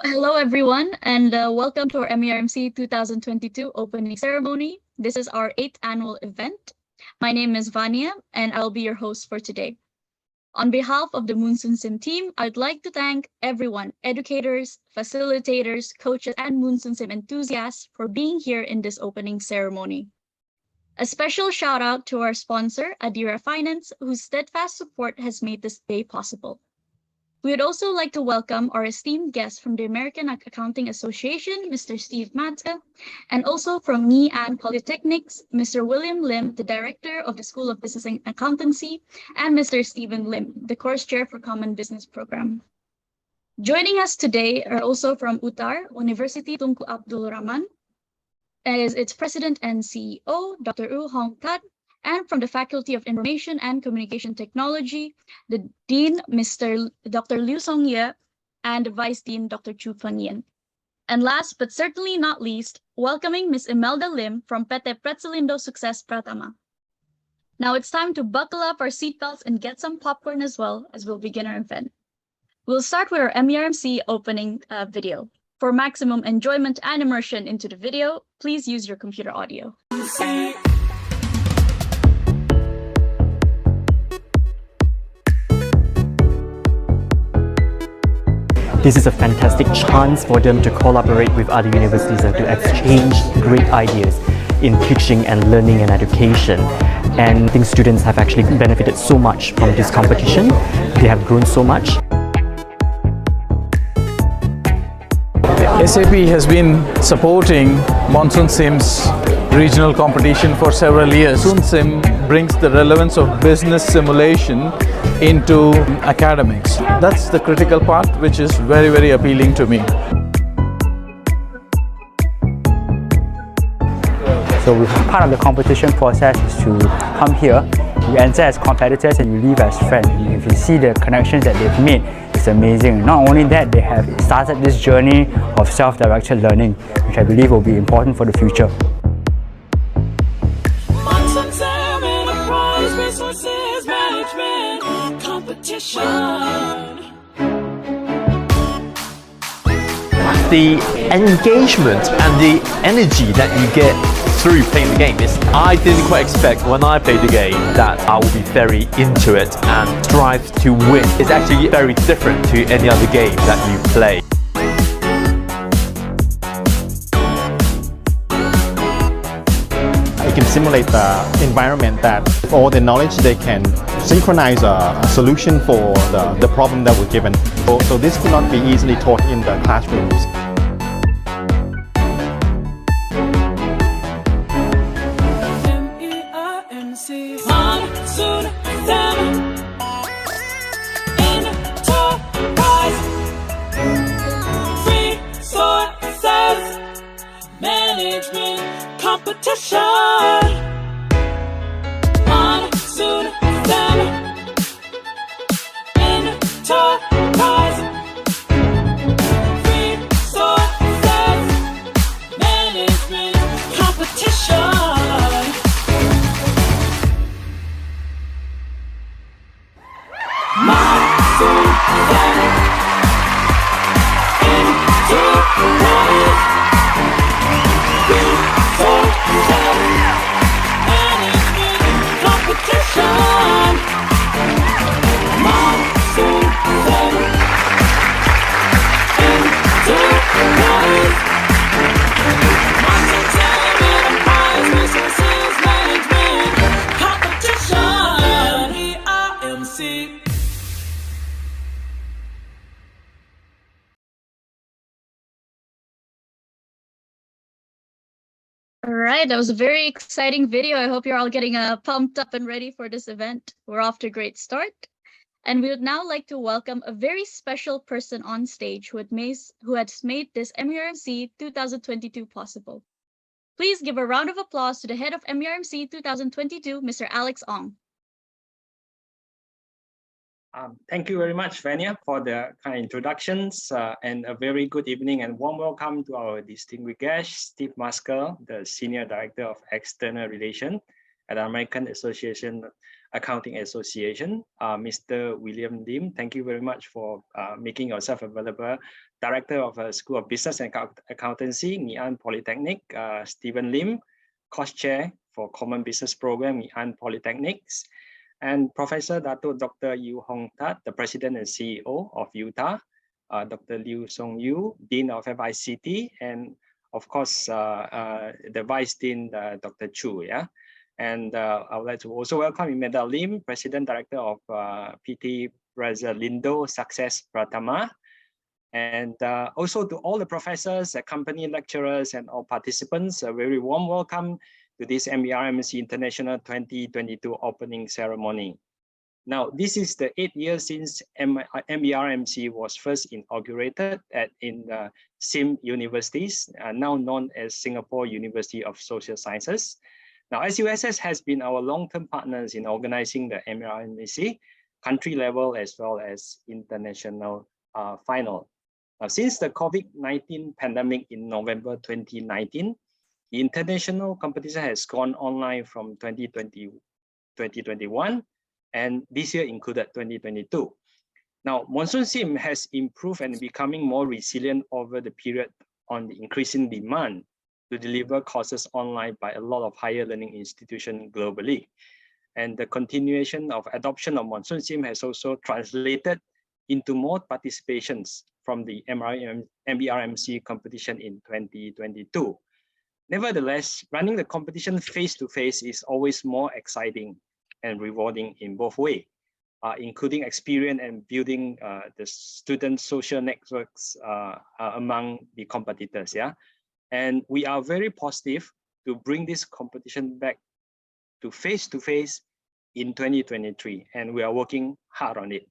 Hello everyone, and welcome to our MERMC 2022 opening ceremony. This is our 8th annual event. My name is Vania, and I'll be your host for today. On behalf of the Monsoon Sim team, I'd like to thank everyone, educators, facilitators, coaches, and Monsoon Sim enthusiasts for being here in this opening ceremony. A special shout out to our sponsor, Adira Finance, whose steadfast support has made this day possible. We would also like to welcome our esteemed guest from the American Accounting Association, Mr. Steve Matka, and also from Ngee Polytechnics, Mr. William Lim, the Director of the School of Business and Accountancy, and Mr. Stephen Lim, the Course Chair for Common Business Program. Joining us today are also from UTAR, University Tunku Abdul Rahman, as its President and CEO, Dr. U Hong Tat, and from the Faculty of Information and Communication Technology, the Dean, Dr. Liu Song-ye, and the Vice Dean, Dr. Chu Fan-yen. And last but certainly not least, welcoming Ms. Imelda Lim from PT Pretzelindo Sukses Pratama. Now it's time to buckle up our seatbelts and get some popcorn as well as we'll begin our event. We'll start with our MERMC opening video. For maximum enjoyment and immersion into the video, please use your computer audio. This is a fantastic chance for them to collaborate with other universities and to exchange great ideas in teaching and learning and education. And I think students have actually benefited so much from this competition. They have grown so much. SAP has been supporting Monsoon Sim's regional competition for several years. Monsoon Sim brings the relevance of business simulation into academics. That's the critical part, which is very, very appealing to me. So part of the competition process is to come here, you enter as competitors and you leave as friends. And if you see the connections that they've made, it's amazing. Not only that, they have started this journey of self-directed learning, which I believe will be important for the future. Resources management competition. The engagement and the energy that you get through playing the game is, I didn't quite expect when I played the game that I would be very into it and strive to win. It's actually very different to any other game that you play. You can simulate the environment that with all the knowledge they can synchronize a solution for the problem that we're given. So this could not be easily taught in the classrooms. MERMC Monsoon Sim Enterprise Resources Management Competition. Monsoon Sim Enterprise Resources Management Competition. Monsoon Sim Enterprise competition. Monsoon Sim Enterprise. Monsoon Sim Enterprise Resources Management Competition. MERMC. All right, that was a very exciting video. I hope you're all getting pumped up and ready for this event. We're off to a great start. And we would now like to welcome a very special person on stage who has made this MERMC 2022 possible. Please give a round of applause to the head of MERMC 2022, Mr. Alex Ong. Thank you very much, Vania, for the kind introductions and a very good evening and warm welcome to our distinguished guest, Steve Masker, the Senior Director of External Relations at the American Association Accounting Association. Mr. William Lim, thank you very much for making yourself available. Director of School of Business and Accountancy, Nghi An Polytechnic. Stephen Lim, Course Chair for Common Business Program, Nghi An Polytechnics. And Professor Dato Dr. Yu Hong Tat, the President and CEO of Utah. Dr. Liu Song Yu, Dean of FICT, and of course, the Vice Dean, Dr. Chu. Yeah. And I would like to also welcome Imelda Lim, President Director of PT Lindo Success Pratama. And also to all the professors, company lecturers, and all participants, a very warm welcome to this MERMC International 2022 opening ceremony. Now, this is the 8th year since MERMC was first inaugurated in SIM Universities, now known as Singapore University of Social Sciences. Now, SUSS has been our long-term partners in organizing the MERMC, country level as well as international final. Now, since the COVID-19 pandemic in November 2019, the international competition has gone online from 2021, and this year included 2022. Now, Monsoon Sim has improved and becoming more resilient over the period on the increasing demand to deliver courses online by a lot of higher learning institutions globally. And the continuation of adoption of Monsoon Sim has also translated into more participations from the MERMC competition in 2022. Nevertheless, running the competition face-to-face is always more exciting and rewarding in both ways, including experience and building the student social networks among the competitors. Yeah, and we are very positive to bring this competition back to face-to-face in 2023, and we are working hard on it.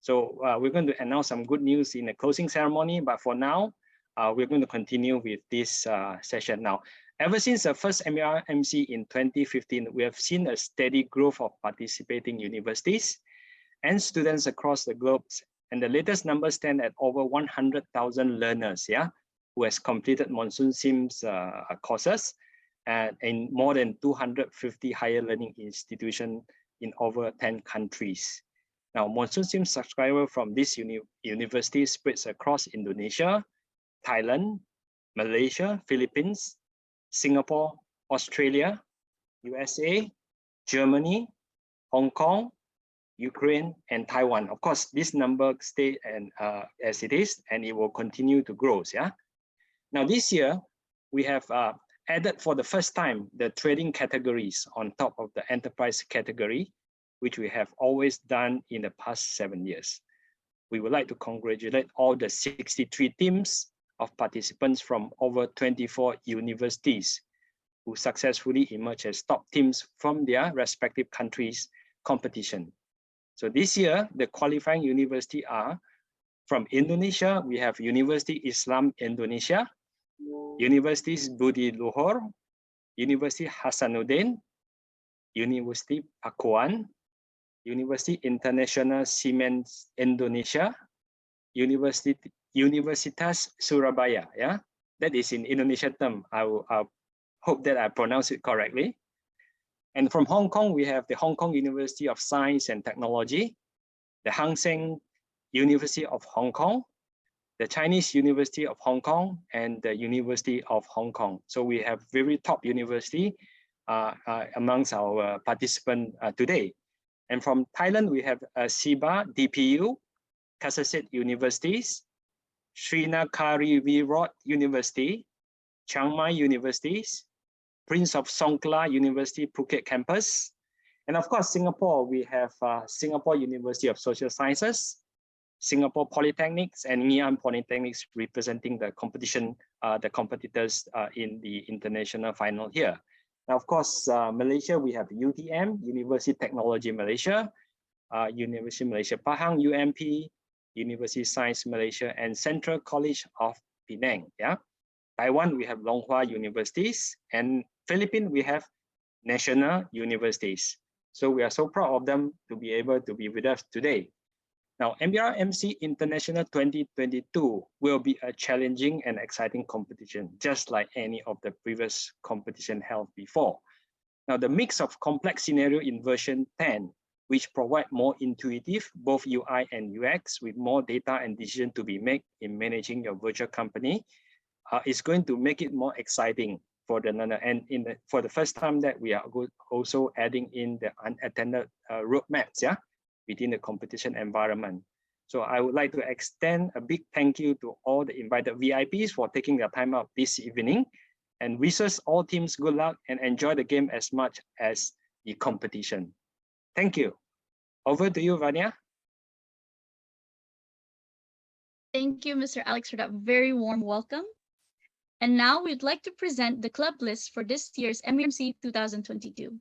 So we're going to announce some good news in the closing ceremony, but for now, we're going to continue with this session now. Ever since the first MERMC in 2015, we have seen a steady growth of participating universities and students across the globe. And the latest numbers stand at over 100,000 learners, yeah, who has completed Monsoon Sim's courses in more than 250 higher learning institutions in over 10 countries. Now, Monsoon Sim subscribers from this university spreads across Indonesia, Thailand, Malaysia, Philippines, Singapore, Australia, USA, Germany, Hong Kong, Ukraine, and Taiwan. Of course, this number stays as it is, and it will continue to grow. Yeah. Now, this year, we have added for the first time the trading categories on top of the enterprise category, which we have always done in the past 7 years. We would like to congratulate all the 63 teams of participants from over 24 universities who successfully emerged as top teams from their respective countries' competition. So this year, the qualifying universities are from Indonesia. We have University Islam Indonesia, University Budi Luhur, University Hasanuddin, University Pakuan, University International Siemens Indonesia, Universitas Surabaya. Yeah, that is in Indonesian term. I hope that I pronounce it correctly. And from Hong Kong, we have the Hong Kong University of Science and Technology, the Hang Seng University of Hong Kong, the Chinese University of Hong Kong, and the University of Hong Kong. So we have very top university amongst our participants today. And from Thailand, we have SIBA, DPU, Kasset Universities, Srinagariviro University, Chiang Mai Universities, Prince of Songkla University Phuket campus. And of course, Singapore, we have Singapore University of Social Sciences, Singapore Polytechnics, and Nghi An Polytechnics representing the competition, the competitors in the international final here. Now, of course, Malaysia, we have UTM, University Technology Malaysia, University Malaysia Pahang, UMP, University Science Malaysia, and Central College of Penang. Yeah. Taiwan, we have Longhua Universities, and Philippines, we have national universities. So we are so proud of them to be able to be with us today. Now, MERMC International 2022 will be a challenging and exciting competition, just like any of the previous competition held before. Now, the mix of complex scenario in version 10 which provide more intuitive, both UI and UX, with more data and decision to be made in managing your virtual company. It's going to make it more exciting for the learner. And for the first time that we are also adding in the unattended roadmaps, yeah, within the competition environment. So I would like to extend a big thank you to all the invited VIPs for taking their time out this evening, and wishes all teams good luck and enjoy the game as much as the competition. Thank you. Over to you, Vania. Thank you, Mr. Alex, for that very warm welcome. And now we'd like to present the club list for this year's MERMC 2022.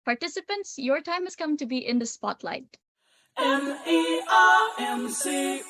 Participants, your time has come to be in the spotlight. MERMC.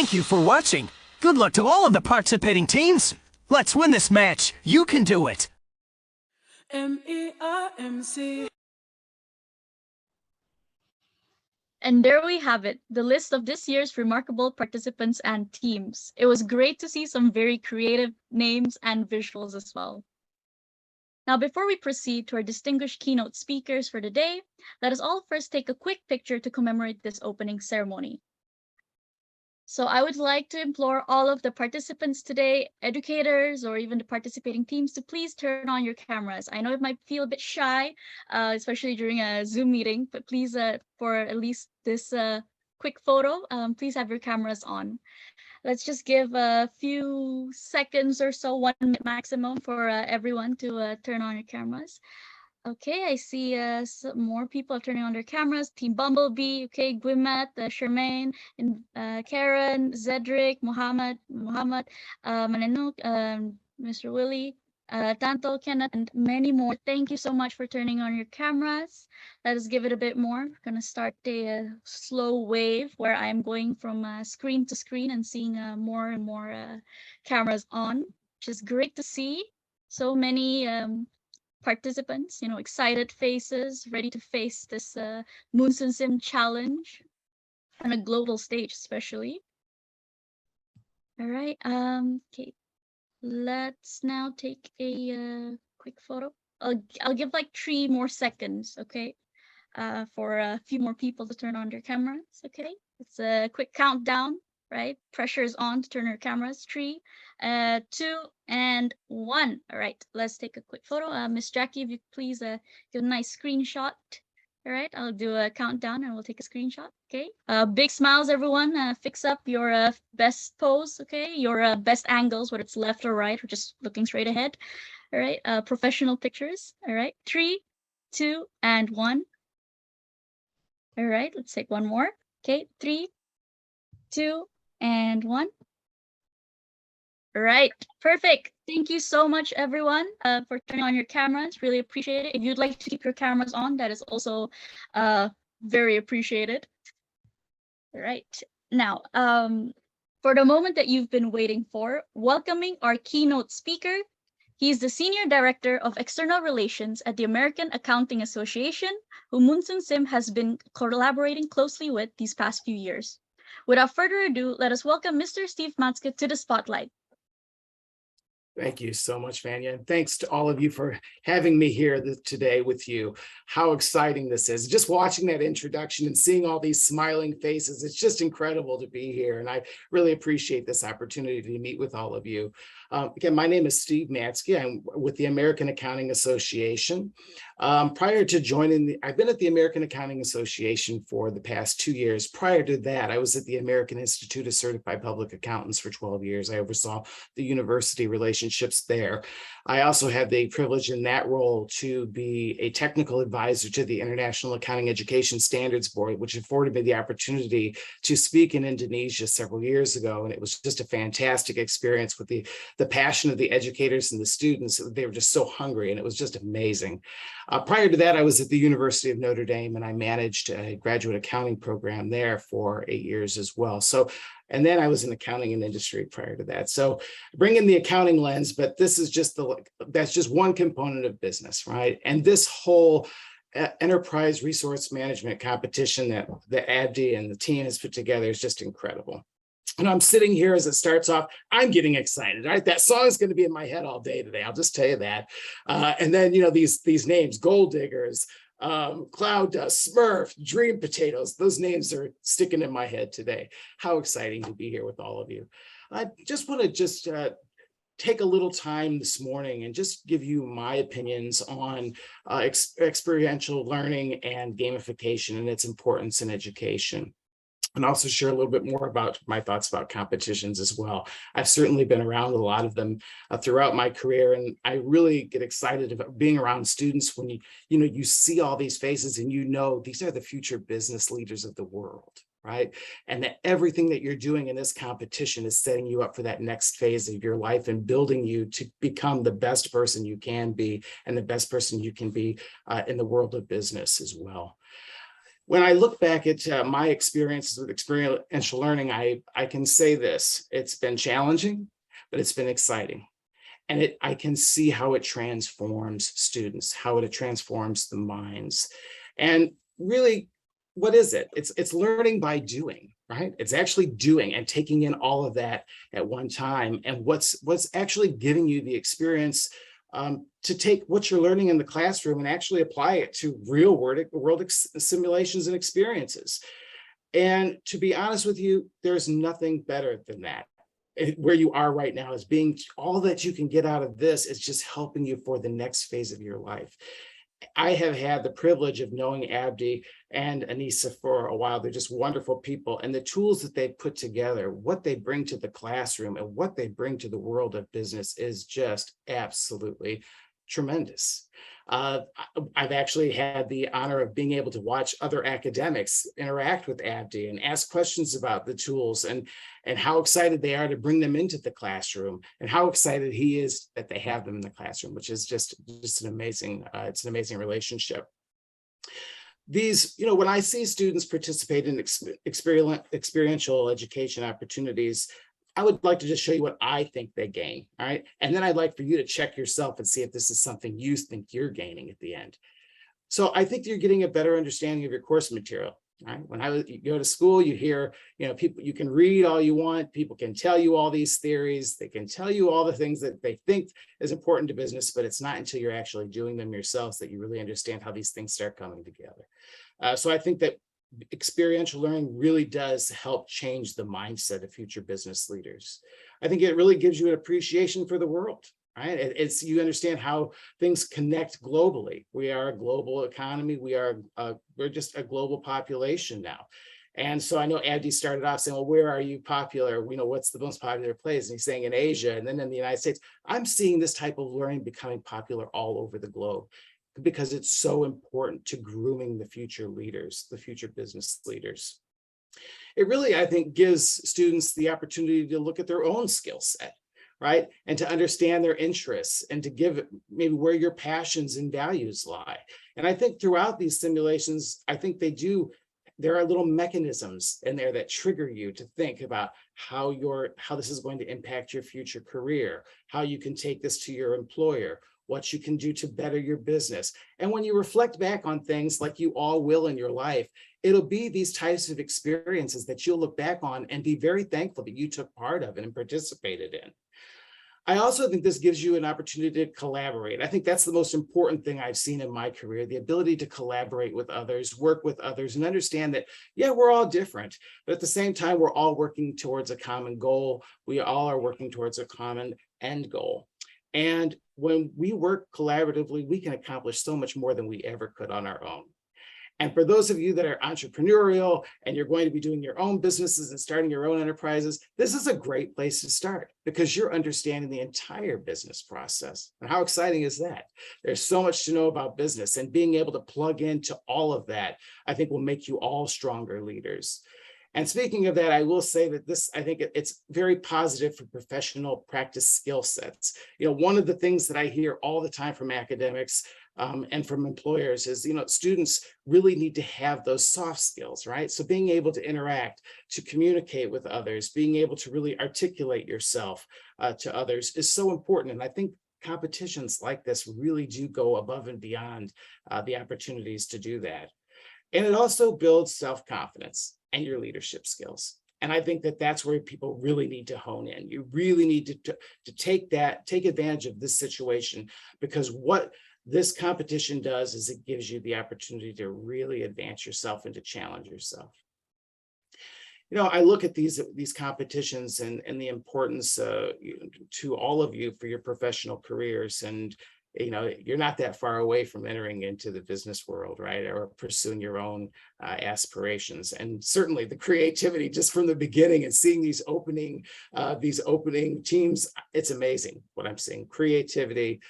Thank you for watching. Good luck to all of the participating teams. Let's win this match. You can do it. MERMC. And there we have it, the list of this year's remarkable participants and teams. It was great to see some very creative names and visuals as well. Now, before we proceed to our distinguished keynote speakers for the day, let us all first take a quick picture to commemorate this opening ceremony. So I would like to implore all of the participants today, educators, or even the participating teams, to please turn on your cameras. I know it might feel a bit shy, especially during a Zoom meeting, but please, for at least this quick photo, please have your cameras on. Let's just give a few seconds or so, 1 minute maximum, for everyone to turn on your cameras. Okay, I see some more people are turning on their cameras. Team Bumblebee, okay, Gwimat, Shermaine, and Karen, Zedric, Muhammad, Manenuk, Mr. Willie, Tanto, Kenneth, and many more. Thank you so much for turning on your cameras. Let us give it a bit more. We're gonna start a slow wave where I'm going from screen to screen and seeing more and more cameras on, which is great to see. So many participants, excited faces, ready to face this Monsoon Sim challenge on a global stage, especially. All right, okay, let's now take a quick photo. I'll give like 3 more seconds, okay, for a few more people to turn on their cameras, okay? It's a quick countdown, right? Pressure is on to turn your cameras. 3, 2, and 1. All right, let's take a quick photo. Miss Jackie, if you please give a nice screenshot. All right, I'll do a countdown and we'll take a screenshot. Okay, big smiles, everyone. Fix up your best pose. Okay, your best angles, whether it's left or right, or just looking straight ahead. All right, professional pictures. All right, 3, 2, and 1. All right, let's take one more. Okay, 3, 2, and 1. Right, perfect. Thank you so much, everyone, for turning on your cameras. Really appreciate it. If you'd like to keep your cameras on, that is also very appreciated. All right, now, for the moment that you've been waiting for, welcoming our keynote speaker. He's the Senior Director of External Relations at the American Accounting Association, who Monsoon Sim has been collaborating closely with these past few years. Without further ado, let us welcome Mr. Steve Matske to the spotlight. Thank you so much, Vanya. And thanks to all of you for having me here today with you. How exciting this is. Just watching that introduction and seeing all these smiling faces, it's just incredible to be here. And I really appreciate this opportunity to meet with all of you. Again, my name is Steve Matske. I'm with the American Accounting Association. Prior to joining, I've been at the American Accounting Association for the past 2 years. Prior to that, I was at the American Institute of Certified Public Accountants for 12 years. I oversaw the university relationships there. I also had the privilege in that role to be a technical advisor to the International Accounting Education Standards Board, which afforded me the opportunity to speak in Indonesia several years ago. And it was just a fantastic experience with the passion of the educators and the students. They were just so hungry, and it was just amazing. Prior to that, I was at the University of Notre Dame, and I managed a graduate accounting program there for 8 years as well. And then I was in accounting and industry prior to that. So bring in the accounting lens, but this is just that's just one component of business, right? And this whole enterprise resource management competition that the ADDI and the team has put together is just incredible. And I'm sitting here as it starts off, I'm getting excited, right? That song is going to be in my head all day today. I'll just tell you that. And then, these names, Gold Diggers, Cloud Dust, Smurf, Dream Potatoes, those names are sticking in my head today. How exciting to be here with all of you. I just want to take a little time this morning and just give you my opinions on experiential learning and gamification and its importance in education. And also share a little bit more about my thoughts about competitions as well. I've certainly been around a lot of them throughout my career, and I really get excited about being around students when you see all these faces and these are the future business leaders of the world, right? And that everything that you're doing in this competition is setting you up for that next phase of your life and building you to become the best person you can be and the best person you can be in the world of business as well. When I look back at my experiences with experiential learning, I can say this: it's been challenging, but it's been exciting. And I can see how it transforms students, how it transforms the minds. And really, what is it? It's learning by doing, right? It's actually doing and taking in all of that at one time. And what's actually giving you the experience to take what you're learning in the classroom and actually apply it to real world simulations and experiences. And to be honest with you, there's nothing better than that. Where you are right now is being all that you can get out of this is just helping you for the next phase of your life. I have had the privilege of knowing Abdi and Anissa for a while. They're just wonderful people, and the tools that they put together, what they bring to the classroom and what they bring to the world of business is just absolutely tremendous. I've actually had the honor of being able to watch other academics interact with Abdi and ask questions about the tools and how excited they are to bring them into the classroom and how excited he is that they have them in the classroom, which is just an amazing, it's an amazing relationship. These, when I see students participate in experiential education opportunities, I would like to just show you what I think they gain, all right? And then I'd like for you to check yourself and see if this is something you think you're gaining at the end. So I think you're getting a better understanding of your course material, right? When you go to school, you hear, people, you can read all you want, people can tell you all these theories, they can tell you all the things that they think is important to business, but it's not until you're actually doing them yourselves that you really understand how these things start coming together. So I think that experiential learning really does help change the mindset of future business leaders. I think it really gives you an appreciation for the world, right? You understand how things connect globally. We are a global economy. We're just a global population now. And so I know Abdi started off saying, well, where are you popular? What's the most popular place? And he's saying in Asia and then in the United States. I'm seeing this type of learning becoming popular all over the globe, because it's so important to grooming the future leaders, the future business leaders. It really, I think, gives students the opportunity to look at their own skill set, right? And to understand their interests and to give it maybe where your passions and values lie. And I think throughout these simulations, I think there are little mechanisms in there that trigger you to think about how this is going to impact your future career, how you can take this to your employer, what you can do to better your business. And when you reflect back on things like you all will in your life, it'll be these types of experiences that you'll look back on and be very thankful that you took part of and participated in. I also think this gives you an opportunity to collaborate. I think that's the most important thing I've seen in my career, the ability to collaborate with others, work with others, and understand that, yeah, we're all different, but at the same time, we're all working towards a common goal. We all are working towards a common end goal. And when we work collaboratively, we can accomplish so much more than we ever could on our own. And for those of you that are entrepreneurial and you're going to be doing your own businesses and starting your own enterprises, this is a great place to start because you're understanding the entire business process. And how exciting is that? There's so much to know about business, and being able to plug into all of that, I think, will make you all stronger leaders. And speaking of that, I will say that I think it's very positive for professional practice skill sets. One of the things that I hear all the time from academics and from employers is, students really need to have those soft skills, right? So being able to interact, to communicate with others, being able to really articulate yourself to others is so important. And I think competitions like this really do go above and beyond the opportunities to do that. And it also builds self-confidence and your leadership skills. And I think that that's where people really need to hone in. You really need to take advantage of this situation, because what this competition does is it gives you the opportunity to really advance yourself and to challenge yourself. I look at these competitions and the importance to all of you for your professional careers. And you're not that far away from entering into the business world, right? Or pursuing your own aspirations. And certainly the creativity just from the beginning and seeing these opening teams, it's amazing what I'm seeing. Creativity,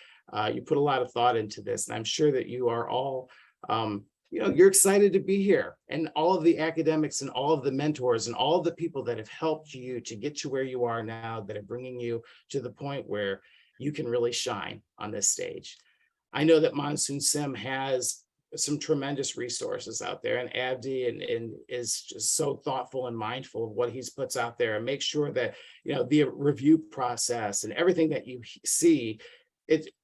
you put a lot of thought into this, and I'm sure that you are all, you're excited to be here. And all of the academics and all of the mentors and all of the people that have helped you to get to where you are now, that are bringing you to the point where you can really shine on this stage. I know that Monsoon Sim has some tremendous resources out there, and Abdi and is just so thoughtful and mindful of what he puts out there, and make sure that, you know, the review process and everything that you see,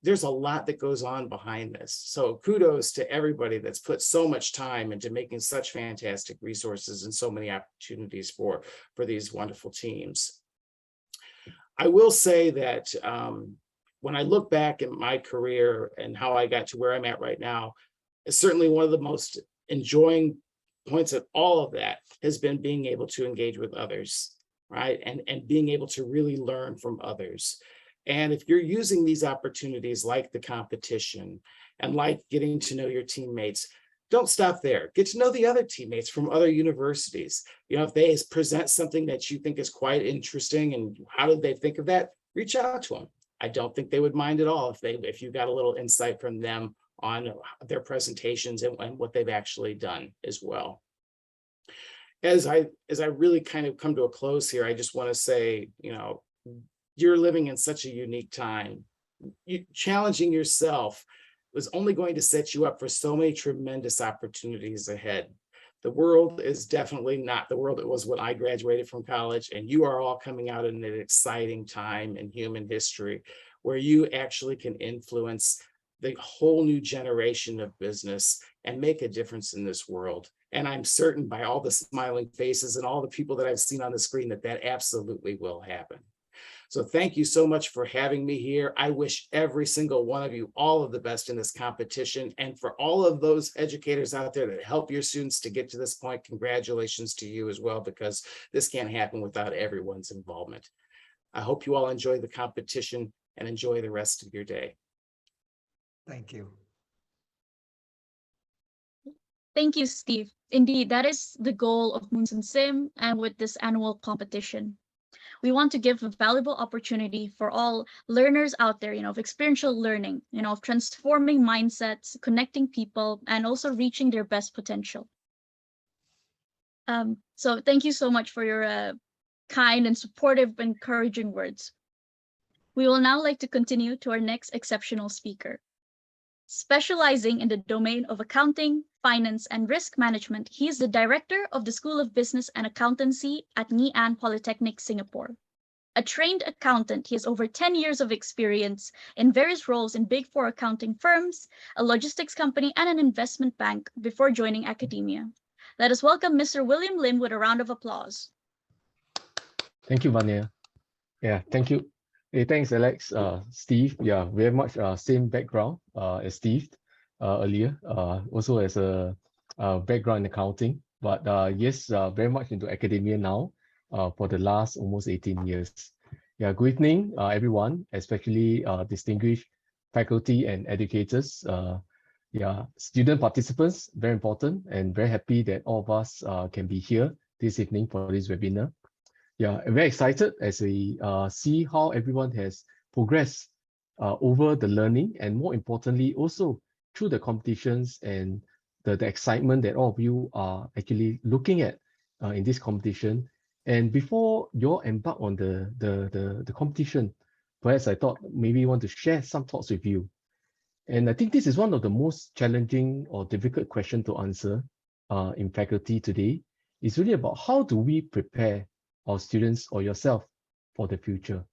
there's a lot that goes on behind this. So kudos to everybody that's put so much time into making such fantastic resources and so many opportunities for these wonderful teams. I will say that when I look back at my career and how I got to where I'm at right now, it's certainly one of the most enjoying points of all of that has been being able to engage with others, right? And being able to really learn from others. And if you're using these opportunities like the competition and like getting to know your teammates, don't stop there. Get to know the other teammates from other universities. You know, if they present something that you think is quite interesting and how did they think of that, reach out to them. I don't think they would mind at all if you got a little insight from them on their presentations and what they've actually done as well. As I really kind of come to a close here, I just want to say, you know, you're living in such a unique time. Challenging yourself was only going to set you up for so many tremendous opportunities ahead. The world is definitely not the world it was when I graduated from college, and you are all coming out in an exciting time in human history where you actually can influence the whole new generation of business and make a difference in this world. And I'm certain by all the smiling faces and all the people that I've seen on the screen that absolutely will happen. So thank you so much for having me here. I wish every single one of you all of the best in this competition. And for all of those educators out there that help your students to get to this point, congratulations to you as well, because this can't happen without everyone's involvement. I hope you all enjoy the competition and enjoy the rest of your day. Thank you. Thank you, Steve. Indeed, that is the goal of Monsoon Sim and with this annual competition. We want to give a valuable opportunity for all learners out there, you know, of experiential learning, you know, of transforming mindsets, connecting people, and also reaching their best potential. So thank you so much for your kind and supportive, encouraging words. We will now like to continue to our next exceptional speaker. Specializing in the domain of accounting, finance, and risk management, he is the director of the School of Business and Accountancy at Nghi An Polytechnic, Singapore. A trained accountant, he has over 10 years of experience in various roles in Big Four accounting firms, a logistics company, and an investment bank before joining academia. Let us welcome Mr. William Lim with a round of applause. Thank you, Vania. Yeah, thank you. Hey, thanks, Alex. Steve, yeah, very much same background as Steve earlier, also as a background in accounting, but yes, very much into academia now for the last almost 18 years. Yeah, good evening, everyone, especially distinguished faculty and educators. Yeah, student participants, very important, and very happy that all of us can be here this evening for this webinar. Yeah, I'm very excited as we see how everyone has progressed over the learning, and more importantly, also through the competitions and the excitement that all of you are actually looking at in this competition. And before you all embark on the competition, perhaps I thought maybe you want to share some thoughts with you. And I think this is one of the most challenging or difficult questions to answer in faculty today. It's really about how do we prepare our students or yourself for the future.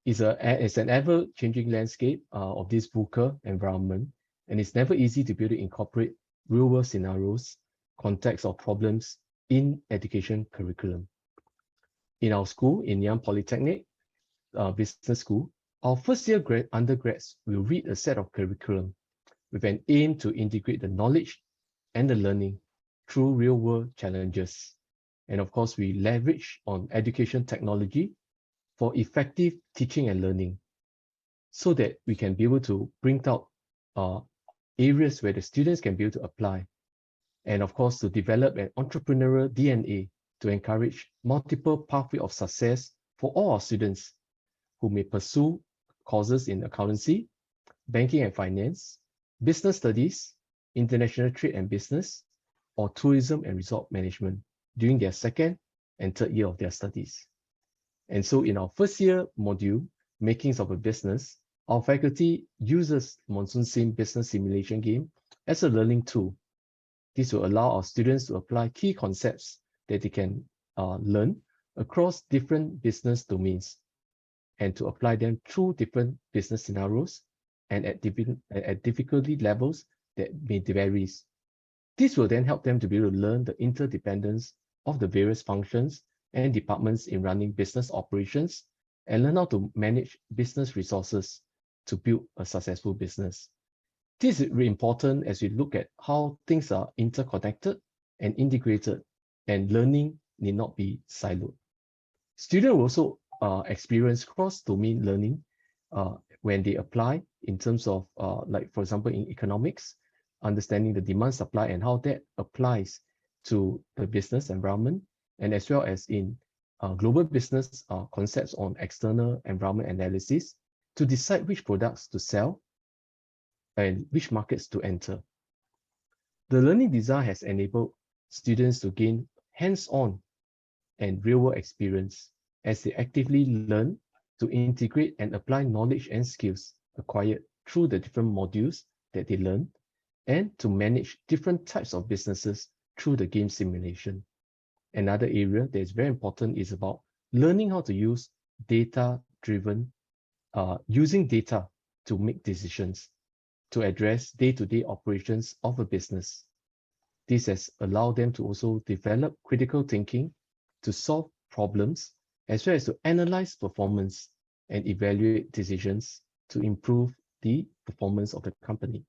It's an ever-changing landscape of this VUCA environment, and it's never easy to be able to incorporate real-world scenarios, contexts, or problems in education curriculum. In our school, in Nghi An Polytechnic Business School, our first-year undergrads will read a set of curriculum with an aim to integrate the knowledge and the learning through real-world challenges. And of course, we leverage on education technology for effective teaching and learning so that we can be able to bring out areas where the students can be able to apply. And of course, to develop an entrepreneurial DNA to encourage multiple pathways of success for all our students who may pursue courses in accountancy, banking and finance, business studies, international trade and business, or tourism and resort management during their second and third year of their studies. And so in our first year module, Makings of a Business, our faculty uses Monsoon Sim business simulation game as a learning tool. This will allow our students to apply key concepts that they can learn across different business domains and to apply them through different business scenarios and at difficulty levels that may vary. This will then help them to be able to learn the interdependence of the various functions and departments in running business operations and learn how to manage business resources to build a successful business. This is really important as we look at how things are interconnected and integrated, and learning need not be siloed. Students will also experience cross-domain learning when they apply in terms of, like for example, in economics, understanding the demand supply and how that applies to the business environment, and as well as in global business concepts on external environment analysis to decide which products to sell and which markets to enter. The learning design has enabled students to gain hands-on and real-world experience as they actively learn to integrate and apply knowledge and skills acquired through the different modules that they learn, and to manage different types of businesses through the game simulation. Another area that is very important is about learning how to use data-driven, using data to make decisions, to address day-to-day operations of a business. This has allowed them to also develop critical thinking to solve problems, as well as to analyze performance and evaluate decisions to improve the performance of the company.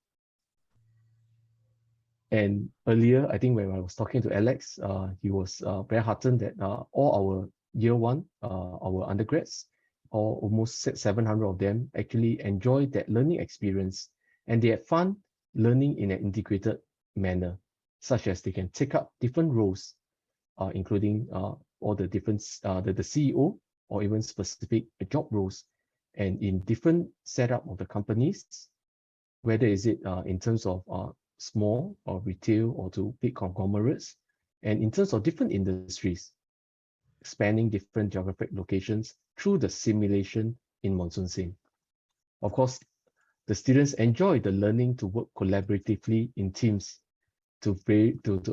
And earlier, I think when I was talking to Alex, he was very heartened that all our year one, our undergrads, or almost 700 of them actually enjoyed that learning experience, and they had fun learning in an integrated manner, such as they can take up different roles, including all the different, the CEO, or even specific job roles, and in different setup of the companies, whether is it in terms of small or retail or to big conglomerates, and in terms of different industries, spanning different geographic locations through the simulation in Monsoon Sim. Of course, the students enjoy the learning to work collaboratively in teams to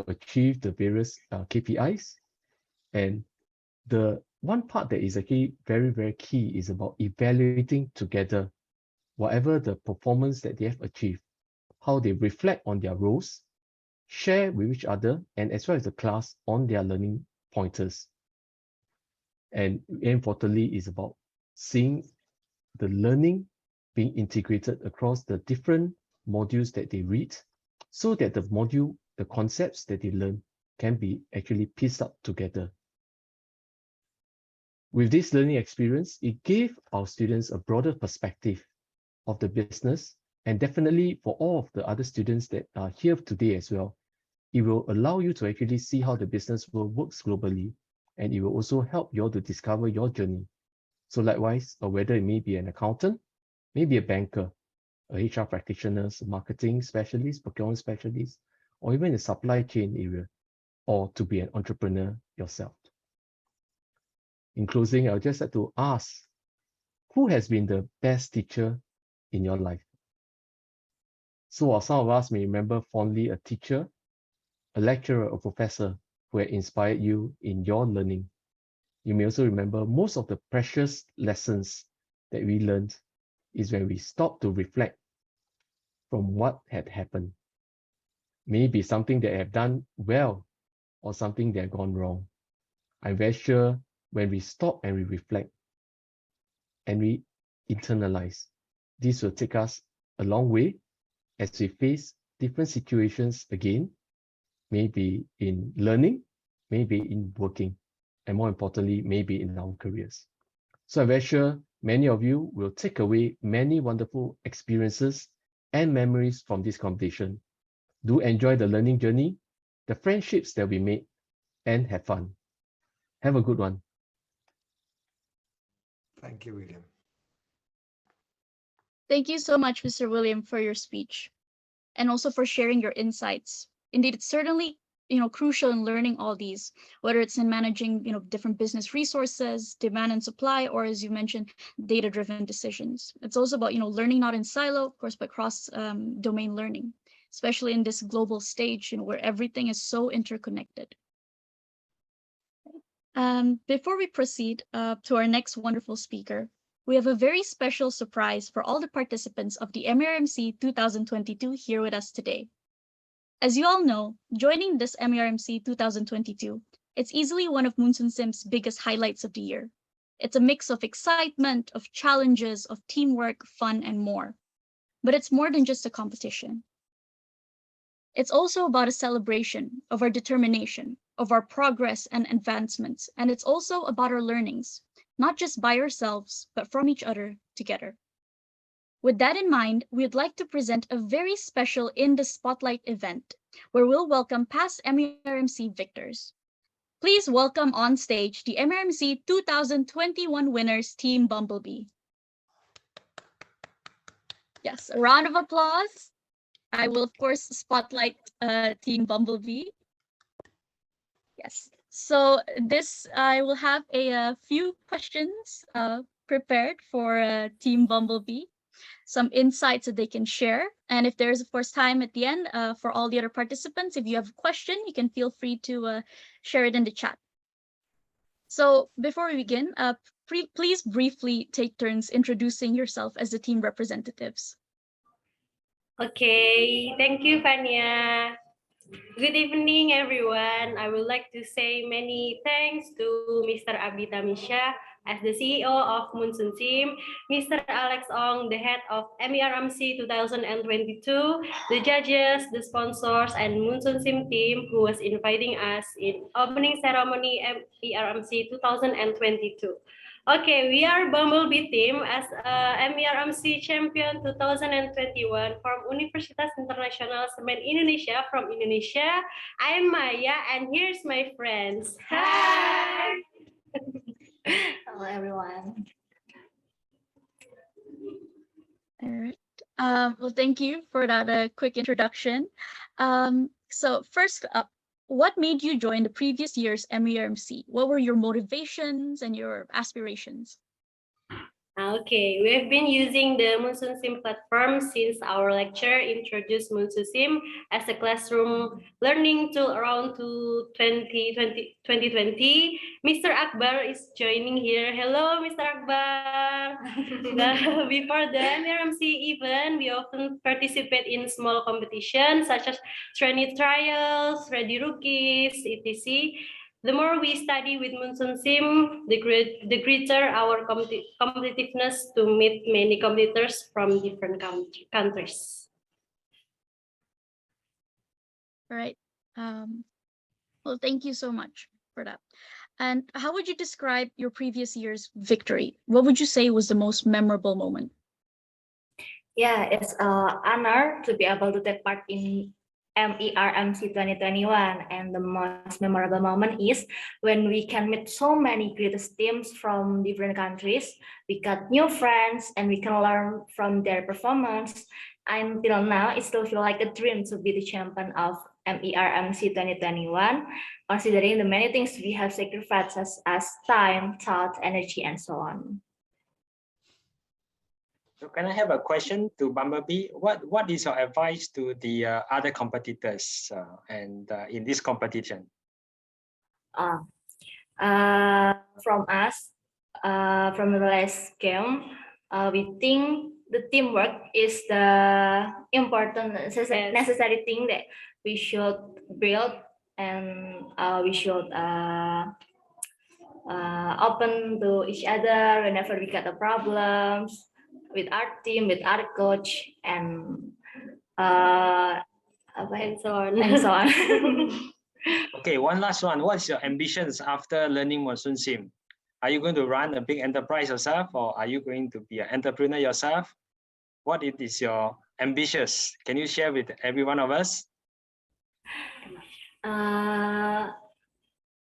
achieve the various KPIs. And the one part that is actually very, very key is about evaluating together whatever the performance that they have achieved, how they reflect on their roles, share with each other, and as well as the class on their learning pointers. And importantly is about seeing the learning being integrated across the different modules that they read, so that the module, the concepts that they learn can be actually pieced up together. With this learning experience, it gave our students a broader perspective of the business, and definitely for all of the other students that are here today as well, it will allow you to actually see how the business world works globally, and it will also help you all to discover your journey. So likewise, whether it may be an accountant, maybe a banker, a HR practitioner, marketing specialist, procurement specialist, or even the supply chain area, or to be an entrepreneur yourself. In closing, I would just like to ask, who has been the best teacher in your life? So while some of us may remember fondly a teacher, a lecturer, or professor who had inspired you in your learning, you may also remember most of the precious lessons that we learned is when we stop to reflect from what had happened. Maybe something that have done well or something that had gone wrong. I'm very sure when we stop and we reflect and we internalize, this will take us a long way as we face different situations again, maybe in learning, maybe in working, and more importantly, maybe in our careers. So I'm very sure many of you will take away many wonderful experiences and memories from this competition. Do enjoy the learning journey, the friendships that we made, and have fun. Have a good one. Thank you, William. Thank you so much, Mr. William, for your speech, and also for sharing your insights. Indeed, it's certainly crucial in learning all these, whether it's in managing different business resources, demand and supply, or as you mentioned, data-driven decisions. It's also about learning not in silo, of course, but cross domain learning. especially in this global stage, where everything is so interconnected. Before we proceed to our next wonderful speaker, we have a very special surprise for all the participants of the MERMC 2022 here with us today. As you all know, joining this MERMC 2022, it's easily one of Munsun Sim's biggest highlights of the year. It's a mix of excitement, of challenges, of teamwork, fun, and more. But it's more than just a competition. It's also about a celebration of our determination, of our progress and advancements, and it's also about our learnings, not just by ourselves, but from each other together. With that in mind, we'd like to present a very special In the Spotlight event, where we'll welcome past MERMC victors. Please welcome on stage the MERMC 2021 winners, Team Bumblebee. Yes, a round of applause. I will, of course, spotlight Team Bumblebee. Yes, so I will have a few questions prepared for Team Bumblebee, some insights that they can share. And if there's, of course, time at the end for all the other participants, if you have a question, you can feel free to share it in the chat. So before we begin, please briefly take turns introducing yourself as the team representatives. Okay, thank you, Fania. Good evening, everyone. I would like to say many thanks to Mr. Abdi Tamisha as the CEO of Munsun Team, Mr. Alex Ong, the head of MERMC 2022, the judges, the sponsors, and Munsun Team team who was inviting us in opening ceremony MERMC 2022. Okay, we are Bumblebee team as MERMC champion 2021 from Universitas Internasional Semen Indonesia from Indonesia. I'm Maya and here's my friends. Hi! Hello, everyone. All right. Well, thank you for that quick introduction. So first up, what made you join the previous year's MERMC? What were your motivations and your aspirations? Okay, we have been using the Munsun Sim platform since our lecturer introduced Munsun Sim as a classroom learning tool around 2020. Mr. Akbar is joining here. Hello, Mr. Akbar. Before the MERMC event, we often participate in small competitions such as trainee trials, ready rookies, etc. The more we study with Munsun Sim, the greater our competitiveness to meet many competitors from different countries. All right. Well, thank you so much for that. And how would you describe your previous year's victory? What would you say was the most memorable moment? Yeah, it's an honor to be able to take part in MERMC 2021, and the most memorable moment is when we can meet so many greatest teams from different countries. We got new friends and we can learn from their performance. Until now, it still feels like a dream to be the champion of MERMC 2021, considering the many things we have sacrificed as time, thought, energy, and so on. So can I have a question to Bumblebee? What is your advice to the other competitors in this competition? From us, from the last game, we think the teamwork is the important necessary thing that we should build, and we should open to each other whenever we get the problems with our team, with our coach, and so on. And so on. Okay, one last one. What's your ambitions after learning Munsun Sim? Are you going to run a big enterprise yourself, or are you going to be an entrepreneur yourself? What is your ambitions? Can you share with every one of us?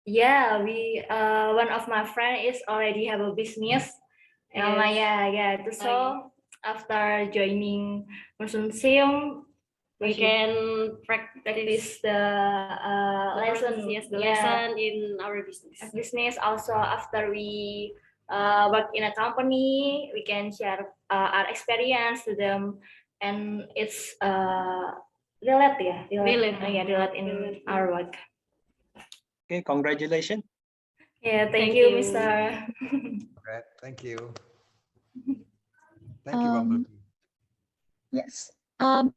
Yeah, one of my friend is already have a business. Yes. So after joining Munsun Sim, we can practice the lesson. Yes, the lesson in our business. Also, after we work in a company, we can share our experience to them, and it's relate in our work. Okay, congratulations. Yeah, thank you, Mr. Right, thank you. Thank you, Um, Bumblebee. Yes.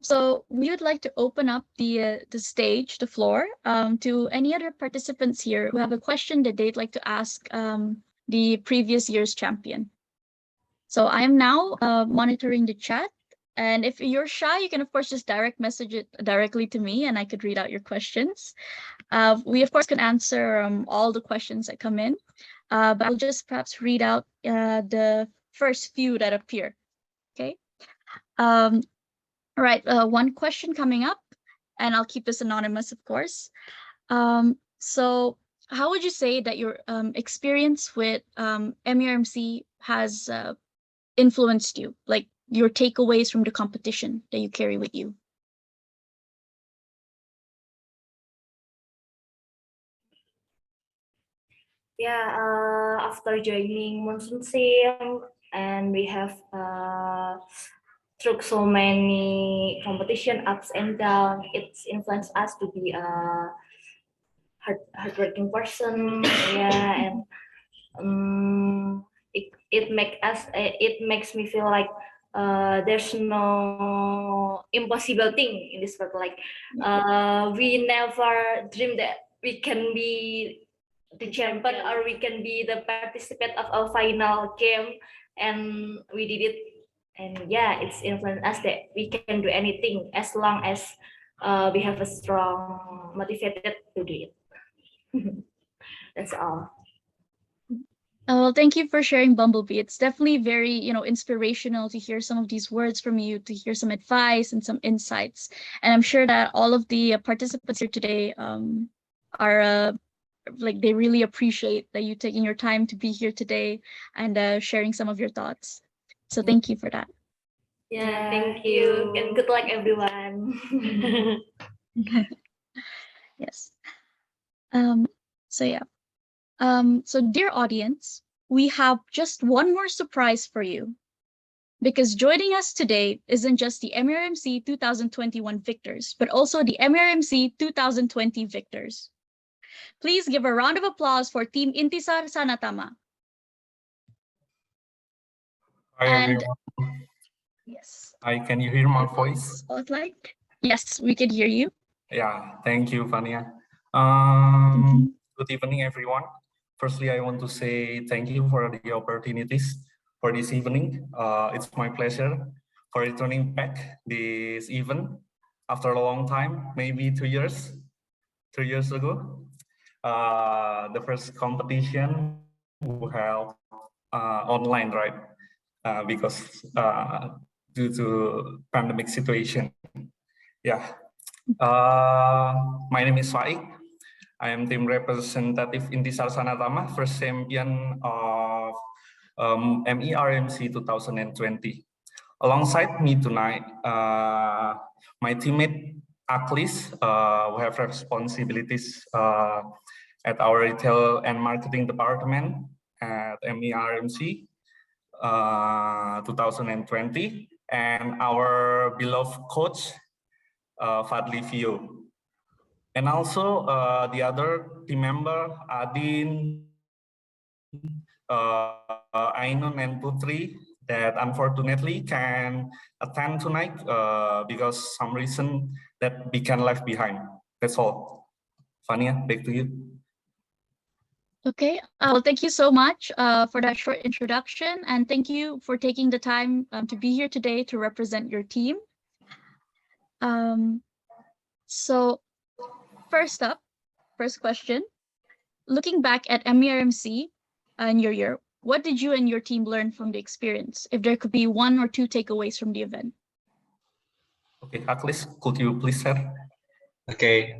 So we would like to open up the stage, the floor, to any other participants here who have a question that they'd like to ask the previous year's champion. So I am now monitoring the chat, and if you're shy, you can of course just direct message it directly to me, and I could read out your questions. We of course can answer all the questions that come in, but I'll just perhaps read out the first few that appear. Okay. Um, all right, one question coming up, and I'll keep this anonymous, of course. So how would you say that your experience with MERMC has influenced you, like your takeaways from the competition that you carry with you? Yeah, after joining Monsoon Sim, and we have through so many competition ups and downs, it's influenced us to be a hardworking person. Yeah, and it makes me feel like there's no impossible thing in this world. Like we never dream that we can be the champion or we can be the participant of a final game, and we did it. And yeah, it's influenced us that we can do anything as long as we have a strong motivated to do it. That's all. Oh, well, thank you for sharing, Bumblebee. It's definitely very, inspirational to hear some of these words from you, to hear some advice and some insights. And I'm sure that all of the participants here today are like they really appreciate that you taking your time to be here today and sharing some of your thoughts. So thank you for that. Yeah, thank you. And good luck, everyone. Yes. So yeah. So dear audience, we have just one more surprise for you. Because joining us today isn't just the MERMC 2021 victors, but also the MERMC 2020 victors. Please give a round of applause for Team Intisar Sanatama. Hi And everyone. yes. Hi, can you hear my voice? Spotlight. Yes, we can hear you. Yeah, thank you, Vania. Good evening, everyone. Firstly, I want to say thank you for the opportunities for this evening. It's my pleasure for returning back this event after a long time, maybe 2 years ago. The first competition we held online, right? Because due to pandemic situation. Yeah. My name is Faik. I am team representative Intisar Sanatama, first champion of MERMC 2020. Alongside me tonight, my teammate Aklis, who have responsibilities at our retail and marketing department at MERMC 2020, and our beloved coach, Fadli Vio. And also the other team member, Adin, Ainun, and Putri, that unfortunately can attend tonight because some reason that we can left behind. That's all. Fania, back to you. Okay, well, thank you so much for that short introduction, and thank you for taking the time to be here today to represent your team. So first question, looking back at MERMC and your year, what did you and your team learn from the experience? If there could be 1 or 2 takeaways from the event. Okay, Aklis, could you please share? Okay,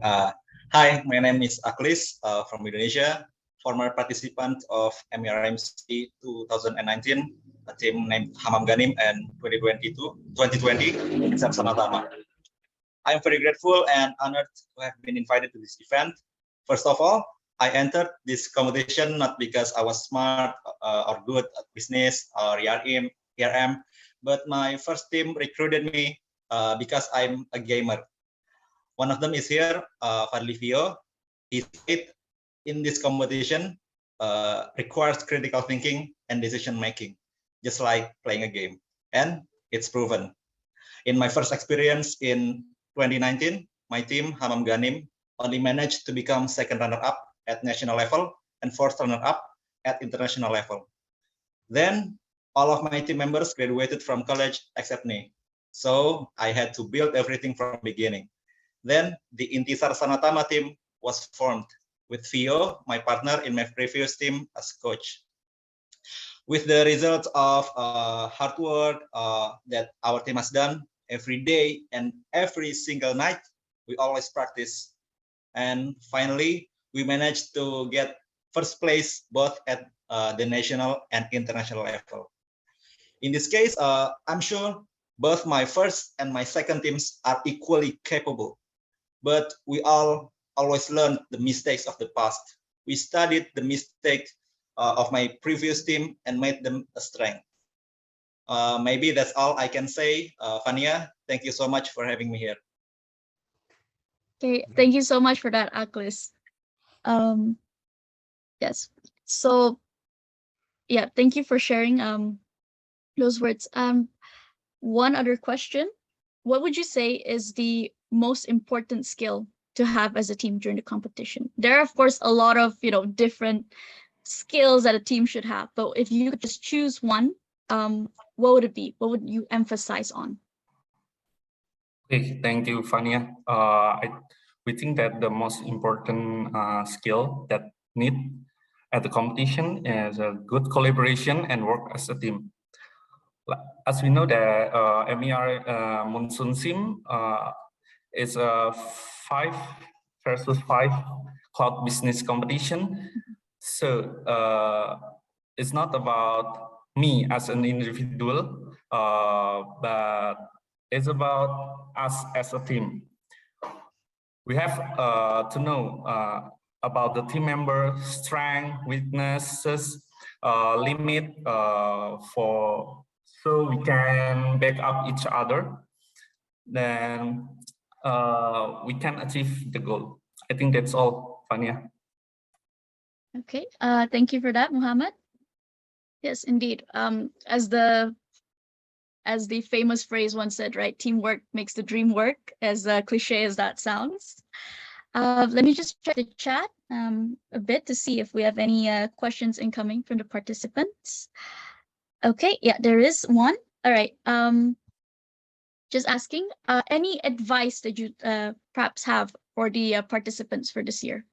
hi, my name is Aklis from Indonesia, former participant of MERMC 2019, a team named Hamam Ganim, and 2020 Intisar Sanatama. I am very grateful and honored to have been invited to this event. First of all, I entered this competition not because I was smart or good at business or ERM, but my first team recruited me because I'm a gamer. One of them is here, Fadli Vio. He said in this competition requires critical thinking and decision making, just like playing a game. And it's proven. In my first experience in 2019, my team, Hamam Ganim, only managed to become second runner-up at national level and fourth runner-up at international level. Then all of my team members graduated from college except me. So I had to build everything from the beginning. Then the Intisar Sanatama team was formed with Vio, my partner in my previous team, as coach. With the results of hard work that our team has done every day and every single night, we always practice. And finally, we managed to get first place both at the national and international level. In this case, I'm sure both my first and my second teams are equally capable, but we all always learned the mistakes of the past. We studied the mistakes of my previous team and made them a strength. Maybe that's all I can say. Fania, thank you so much for having me here. Okay, thank you so much for that, Aklis. Yes. So yeah, thank you for sharing those words. One other question. What would you say is the most important skill to have as a team during the competition? There are, of course, a lot of, different skills that a team should have, but if you could just choose one, what would it be? What would you emphasize on? Okay, thank you, Fania. We think that the most important skill that need at the competition is a good collaboration and work as a team. As we know that MER Monsoon Sim is a 5 versus 5 cloud business competition. So it's not about me as an individual, but it's about us as a team. We have to know about the team member strength, weaknesses, limit so we can back up each other. Then we can achieve the goal. I think that's all, Fania. Okay, thank you for that, Muhammad. Yes, indeed. As the famous phrase once said, right? Teamwork makes the dream work, as cliche as that sounds. Let me just check the chat a bit to see if we have any questions incoming from the participants. Okay, yeah, there is one. All right. Just asking, any advice that you perhaps have for the participants for this year?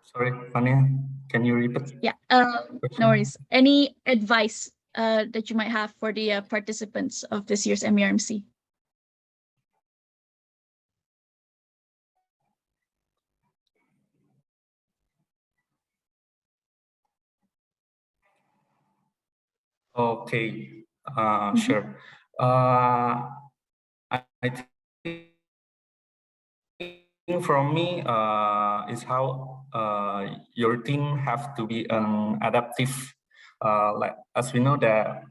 Sorry, Fania, can you repeat? Yeah, no worries. Any advice that you might have for the participants of this year's MERMC? Okay, sure. I think from me is how your team have to be adaptive. Like as we know that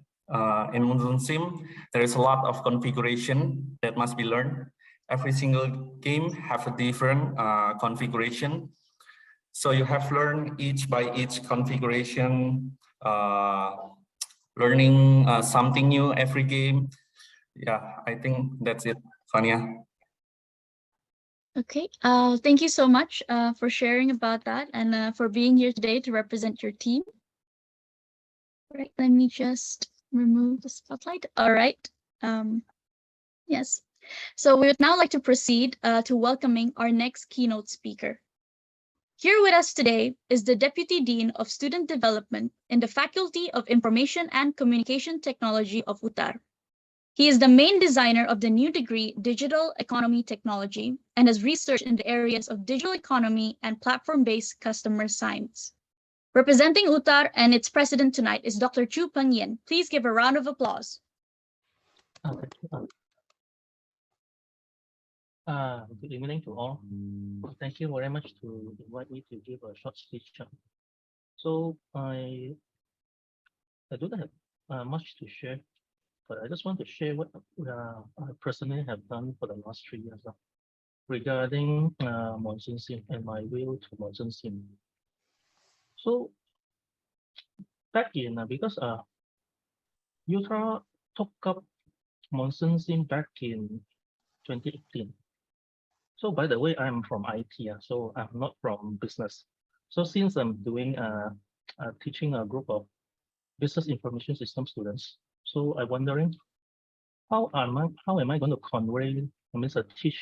in Monsoon Sim, there is a lot of configuration that must be learned. Every single game have a different configuration. So you have learned each by each configuration, learning something new every game. Yeah, I think that's it, Fania. Okay, thank you so much for sharing about that and for being here today to represent your team. All right, let me just remove the spotlight. All right, yes. So we would now like to proceed to welcoming our next keynote speaker. Here with us today is the Deputy Dean of Student Development in the Faculty of Information and Communication Technology of UTAR. He is the main designer of the new degree Digital Economy Technology and has researched in the areas of digital economy and platform-based customer science. Representing UTAR and its president tonight is Dr. Chu Peng Yen. Please give a round of applause. Good evening to all. Thank you very much to invite me to give a short speech. So I don't have much to share but I just want to share what I personally have done for the last 3 years regarding Monsoon Sim and my view to Monsoon Sim. So back in because Ultra took up Monsoon Sim back in 2018. So by the way, I'm from IT, so I'm not from business. So since I'm doing teaching a group of business information system students, so I'm wondering how am I going to convey, teach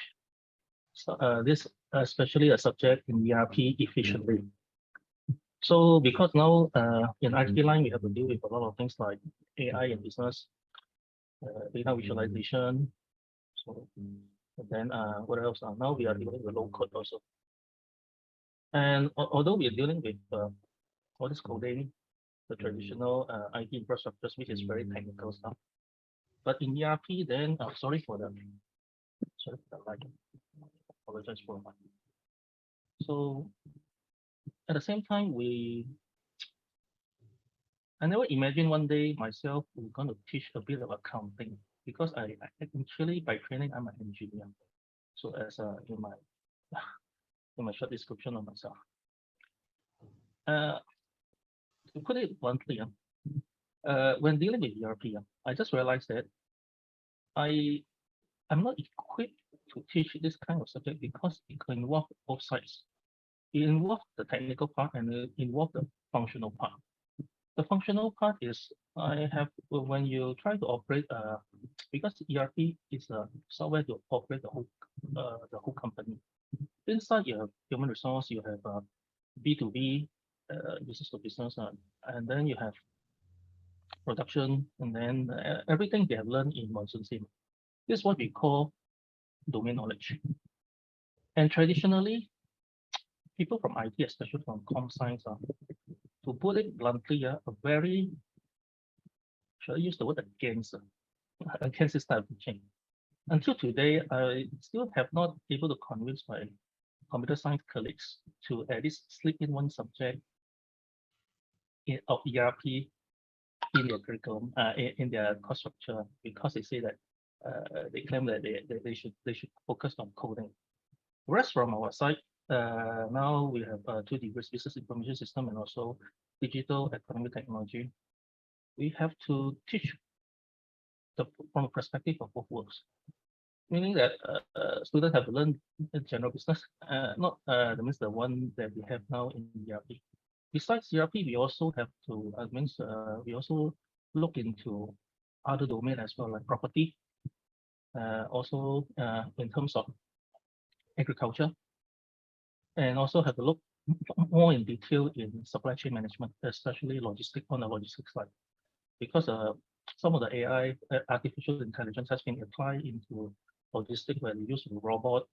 this especially a subject in ERP efficiently. So because now in IT line we have to deal with a lot of things like AI and business, data visualization. So and then what else? Now we are dealing with low code also. And although we are dealing with all this coding, the traditional IT infrastructures, which is very technical stuff. But in ERP, then sorry for the lag. Apologize for that. So at the same time, I never imagined one day myself was going to teach a bit of accounting because I actually by training I'm an engineer. So as in my short description of myself. To put it bluntly, when dealing with ERP, I just realized that I'm not equipped to teach this kind of subject because it can involve both sides. It involves the technical part and it involves the functional part. The functional part is when you try to operate because ERP is a software to operate the whole company. Inside you have human resource, you have B2B, business to business, and then you have production, and then everything they have learned in Monsoon Sim. This is what we call domain knowledge. And traditionally, people from IT, especially from com science, to put it bluntly, a very, should I use the word against this type of teaching. Until today, I still have not able to convince my computer science colleagues to at least slip in one subject of ERP in their curriculum, in their course structure, because they say that they claim that they should focus on coding. Whereas from our side, now we have 2 degrees, business information system and also digital economic technology. We have to teach from a perspective of both worlds, meaning that students have to learn general business, not that means the one that we have now in ERP. Besides ERP, we also have to we also look into other domain as well, like property, also in terms of agriculture, and also have to look more in detail in supply chain management, especially logistics on the logistics side, because some of the AI, artificial intelligence, has been applied into logistics where they use a robot,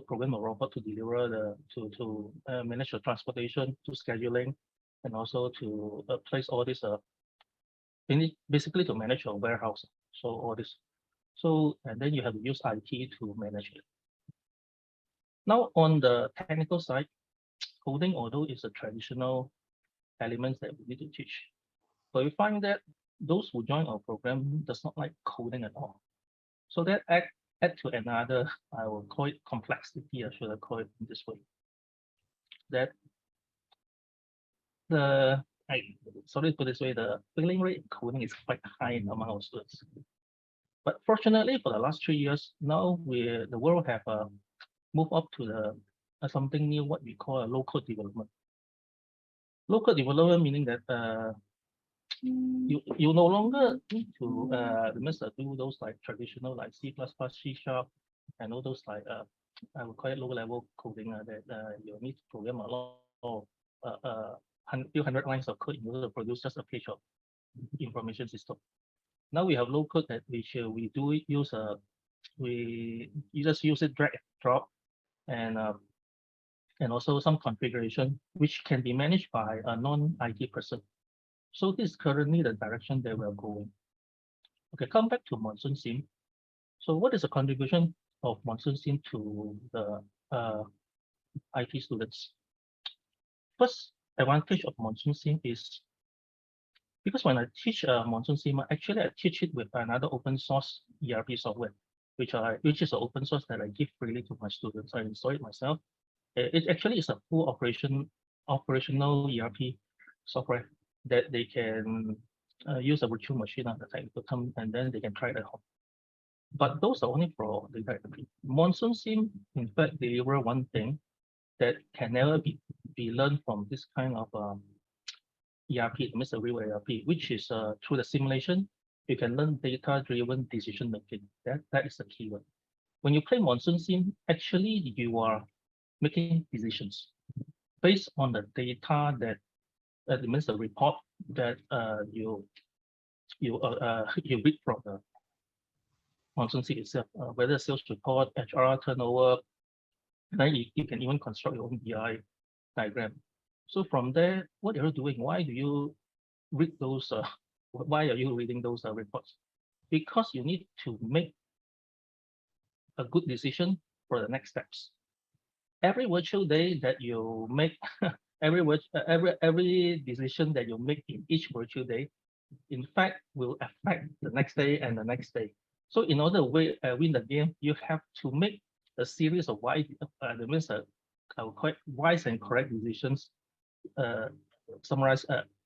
program a robot to deliver to manage the transportation, to scheduling, and also to place all this basically to manage your warehouse. So all this. So and then you have to use IT to manage it. Now on the technical side, coding, although is a traditional element that we need to teach, but we find that those who join our program does not like coding at all. So that add to another, I will call it complexity, or should I call it in this way? That sorry to put this way, the failing rate in coding is quite high among our students. But fortunately, for the last 3 years, now the world have moved up to the something new, what we call a low-code development. Low-code development meaning that you no longer need to do those like traditional like C++, C#, and all those like I would call it low-level coding that you need to program a lot of few hundred lines of code in order to produce just a page of information system. Now we have low code that which we do use you just use it drag and drop, and also some configuration which can be managed by a non-IT person. So this is currently the direction that we're going. Okay, come back to Monsoon Sim. So what is the contribution of Monsoon Sim to the IT students? First advantage of Monsoon Sim is Because when I teach Monsoon Sim, actually I teach it with another open source ERP software, which is an open source that I give freely to my students. I install it myself. It actually is a full operational ERP software that they can use a virtual machine on the technical term, and then they can try it at home. But those are only for data entry. Monsoon Sim, in fact, deliver one thing that can never be learned from this kind of ERP, means a real ERP, which is through the simulation, you can learn data-driven decision making. That is the key word. When you play Monsoon Sim, actually you are making decisions based on the data that means the report that you read from the Monsoon Sim itself, whether sales report, HR, turnover, and then you can even construct your own BI diagram. So from there, what are you doing? Why do you read those? Why are you reading those reports? Because you need to make a good decision for the next steps. Every virtual day that you make, every decision that you make in each virtual day, in fact, will affect the next day and the next day. So in order to win the game, you have to make a series of wise and correct decisions. Summarize.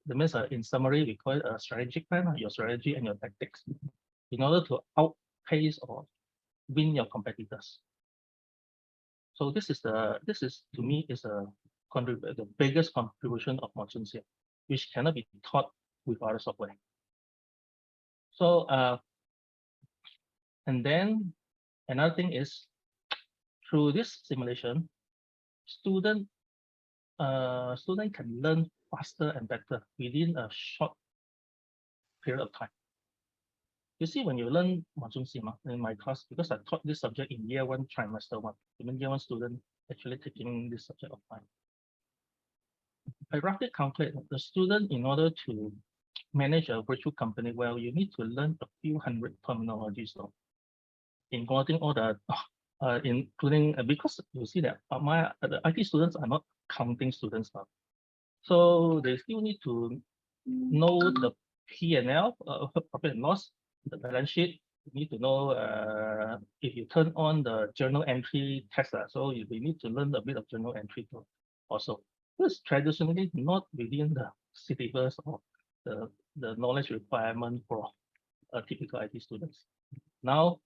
That means in summary, we call it a strategic plan, your strategy and your tactics, in order to outpace or win your competitors. So this is to me is the biggest contribution of Monsoon Sim, which cannot be taught with other software. So and then another thing is, through this simulation, student can learn faster and better within a short period of time. You see, when you learn Monsoon Sim in my class, because I taught this subject in year 1, trimester 1, even year 1 student actually taking this subject of mine. I roughly calculate the student, in order to manage a virtual company well, you need to learn a few hundred terminologies, though, including all the including because you see that the IT students are not counting students now, so they still need to know the P&L, profit and loss, the balance sheet. You need to know if you turn on the journal entry test, so we need to learn a bit of journal entry too, also. Because traditionally not within the syllabus or the knowledge requirement for typical IT students. Now,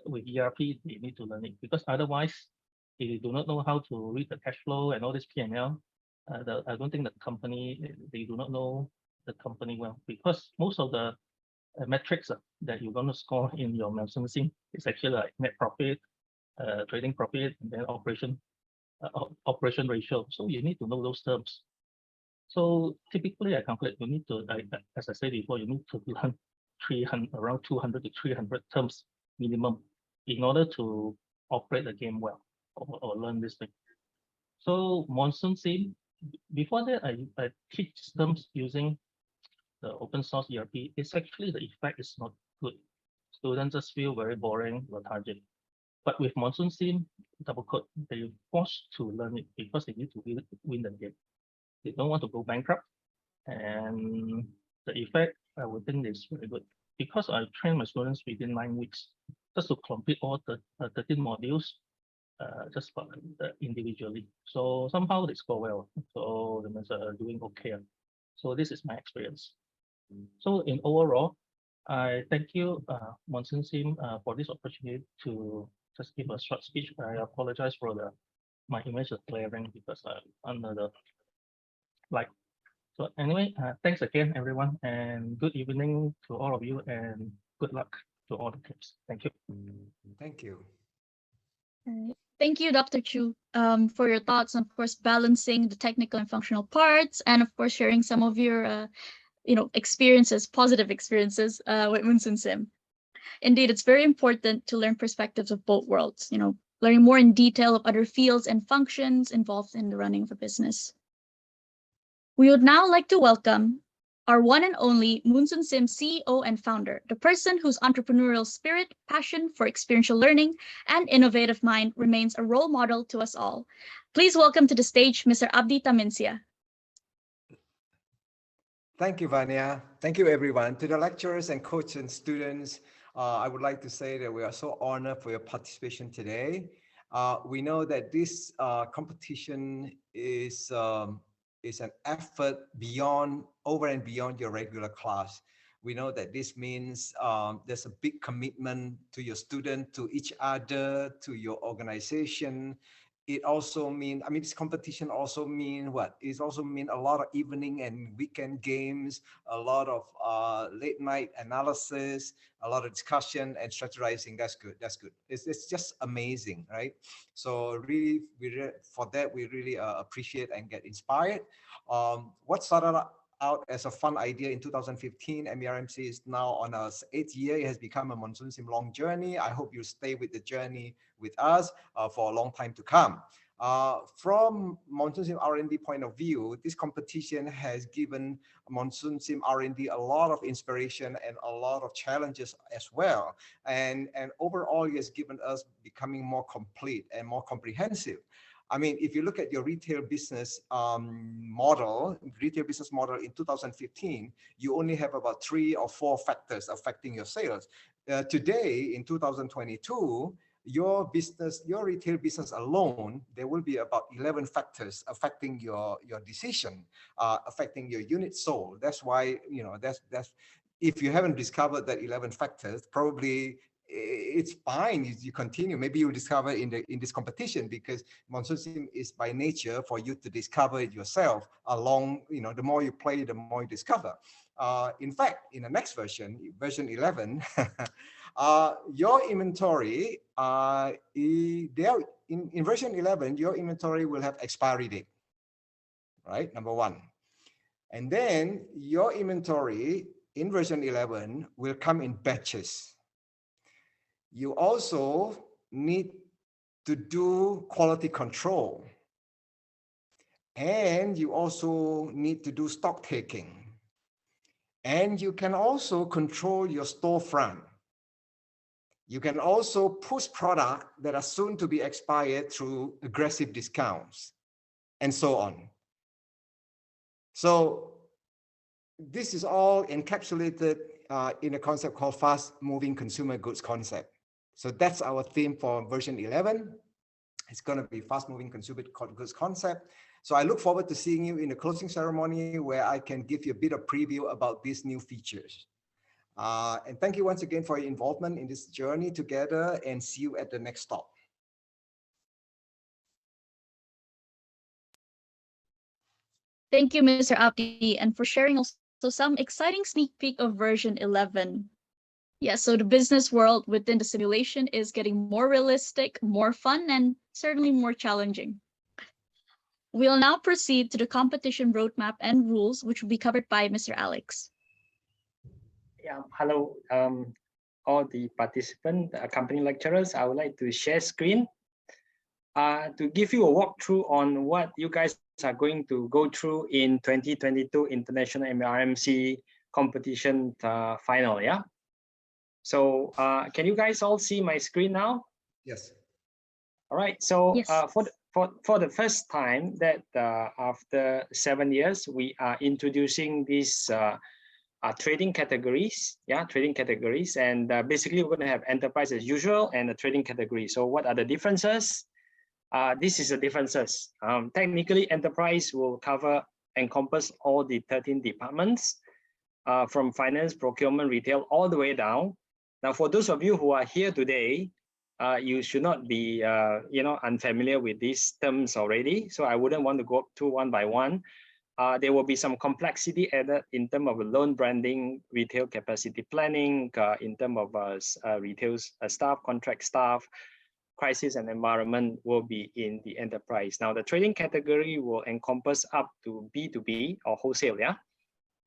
with ERP, they need to learn it, because otherwise, if you do not know how to read the cash flow and all this P&L, I don't think the company, they do not know the company well, because most of the metrics that you're going to score in your Monsoon Sim is actually like net profit, trading profit, and then operation ratio. So you need to know those terms. So typically, I calculate you need to, as I said before, you need to learn around 200 to 300 terms minimum in order to operate the game well, or learn this thing. So Monsoon Sim, before that, I teach systems using the open source ERP. It's actually, the effect is not good. Students just feel very boring, lethargic. But with Monsoon Sim, double quote, they're forced to learn it because they need to win the game. They don't want to go bankrupt, and the effect, I would think, is very good, because I train my students within 9 weeks just to complete all the 13 modules, just individually. So somehow they score well. So the means doing okay. So this is my experience. So in overall, I thank you, Monsoon Sim, for this opportunity to just give a short speech. I apologize for my image is glaring because I'm under the light. So anyway, thanks again, everyone, and good evening to all of you, and good luck to all the teams. Thank you. Thank you. Thank you, Dr. Chu, for your thoughts on, of course, balancing the technical and functional parts, and of course, sharing some of your, experiences, positive experiences with Monsoon Sim. Indeed, it's very important to learn perspectives of both worlds, learning more in detail of other fields and functions involved in the running of a business. We would now like to welcome our one and only Monsoon Sim CEO and founder, the person whose entrepreneurial spirit, passion for experiential learning, and innovative mind remains a role model to us all. Please welcome to the stage Mr. Abdi Tamincia. Thank you, Vanya. Thank you, everyone. To the lecturers and coaches and students, I would like to say that we are so honored for your participation today. We know that this competition is an effort beyond, over and beyond your regular class. We know that this means there's a big commitment to your student, to each other, to your organization. It also mean, I mean, this competition also mean what? It also mean a lot of evening and weekend games, a lot of late night analysis, a lot of discussion and strategizing. That's good. That's good. It's just amazing, right? So really, for that, we really appreciate and get inspired. What started out as a fun idea in 2015, MERMC is now on its 8th year. It has become a Monsoon Sim long journey. I hope you stay with the journey with us for a long time to come. From Monsoon Sim R&D point of view, this competition has given Monsoon Sim R&D a lot of inspiration and a lot of challenges as well. And overall, it has given us becoming more complete and more comprehensive. I mean, if you look at your retail business model in 2015, you only have about 3 or 4 factors affecting your sales. Today, in 2022, your retail business alone, there will be about 11 factors affecting your decision, affecting your units sold. That's why, you know, that's if you haven't discovered that 11 factors, probably it's fine. You continue. Maybe you discover in this competition, because Monsoon Sim is by nature for you to discover it yourself along. You know, the more you play, the more you discover. In fact, in the next version 11, your inventory, in version 11, your inventory will have expiry date, right? Number 1. And then your inventory in version 11 will come in batches. You also need to do quality control. And you also need to do stock taking. And you can also control your storefront. You can also push products that are soon to be expired through aggressive discounts, and so on. So this is all encapsulated in a concept called fast-moving consumer goods concept. So that's our theme for version 11. It's going to be fast-moving consumer goods concept. So I look forward to seeing you in the closing ceremony, where I can give you a bit of preview about these new features. And thank you once again for your involvement in this journey together, and see you at the next stop. Thank you, Mr. Abdi, and for sharing also some exciting sneak peek of version 11. Yeah, so the business world within the simulation is getting more realistic, more fun, and certainly more challenging. We'll now proceed to the competition roadmap and rules, which will be covered by Mr. Alex. Yeah, hello, all the participants, accompanying lecturers. I would like to share screen to give you a walkthrough on what you guys are going to go through in 2022 International MERMC competition final. Yeah. So can you guys all see my screen now? Yes. All right. So yes. For the first time that after 7 years, we are introducing these trading categories. Yeah, trading categories. And basically, we're going to have enterprise as usual and a trading category. So what are the differences? This is the differences. Technically, enterprise will encompass all the 13 departments from finance, procurement, retail, all the way down. Now, for those of you who are here today, you should not be unfamiliar with these terms already. So I wouldn't want to go through one by one. There will be some complexity added in terms of loan branding, retail capacity planning, in terms of retail staff, contract staff, crisis and environment will be in the enterprise. Now, the trading category will encompass up to B2B or wholesale, yeah?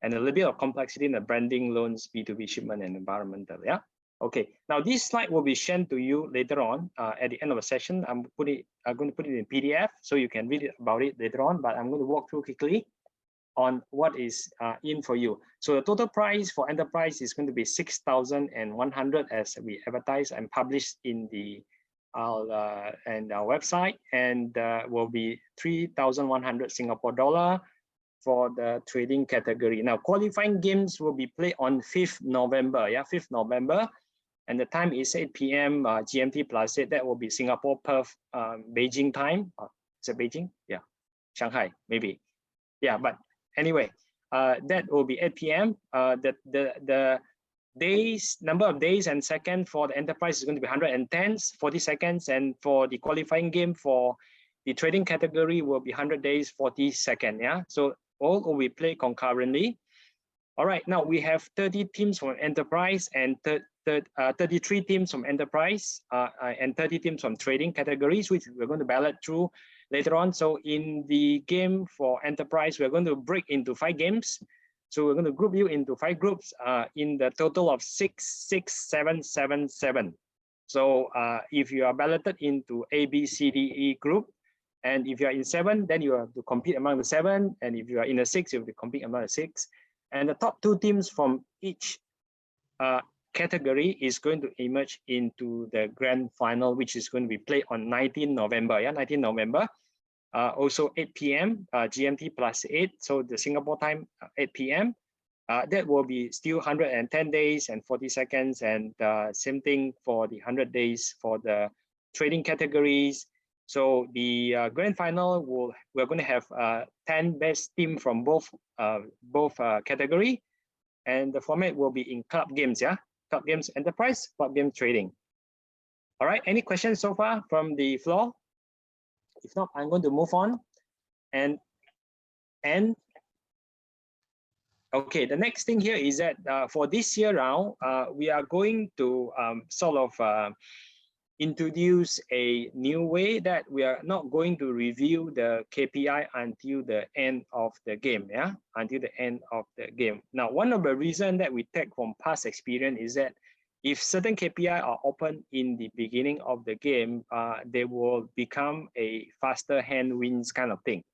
And a little bit of complexity in the branding, loans, B2B shipment, and environmental, yeah? Okay, now this slide will be shared to you later on at the end of the session. I'm going to put it in PDF so you can read about it later on, but I'm going to walk through quickly on what is in for you. So the total price for enterprise is going to be 6,100 as we advertise and publish in the our website, and will be 3,100 Singapore dollar. for the trading category. Now, qualifying games will be played on 5th November. Yeah, 5th November. And the time is 8 p.m. GMT plus 8. That will be Singapore, Perth, Beijing time. Is it Beijing? Yeah, Shanghai, maybe. Yeah, but anyway, that will be 8 p.m. The days, number of days and seconds for the enterprise is going to be 110, 40 seconds. And for the qualifying game for the trading category will be 100 days, 40 seconds. Yeah, so all will be played concurrently. All right, now we have 30 teams from enterprise and 33 teams from enterprise and 30 teams from trading categories, which we're going to ballot through later on. So in the game for enterprise, we're going to break into 5 games. So we're going to group you into 5 groups in the total of 6, 6, 7, 7, 7. So if you are balloted into A, B, C, D, E group, and if you are in 7, then you have to compete among the 7. And if you are in a 6, you have to compete among the 6. And the top 2 teams from each category is going to emerge into the grand final, which is going to be played on 19 November. Yeah, 19 November. Also 8 p.m. GMT plus 8. So the Singapore time, 8 p.m. That will be still 110 days and 40 seconds. And same thing for the 100 days for the trading categories. So the grand final we're going to have 10 best team from both category, and the format will be in club games. Yeah, club games enterprise, club game trading. All right, any questions so far from the floor? If not, I'm going to move on. And okay, the next thing here is that for this year round, we are going to sort of introduce a new way that we are not going to review the KPI until the end of the game. Yeah, until the end of the game. Now, one of the reasons that we take from past experience is that if certain KPI are open in the beginning of the game, they will become a faster hand wins kind of thing.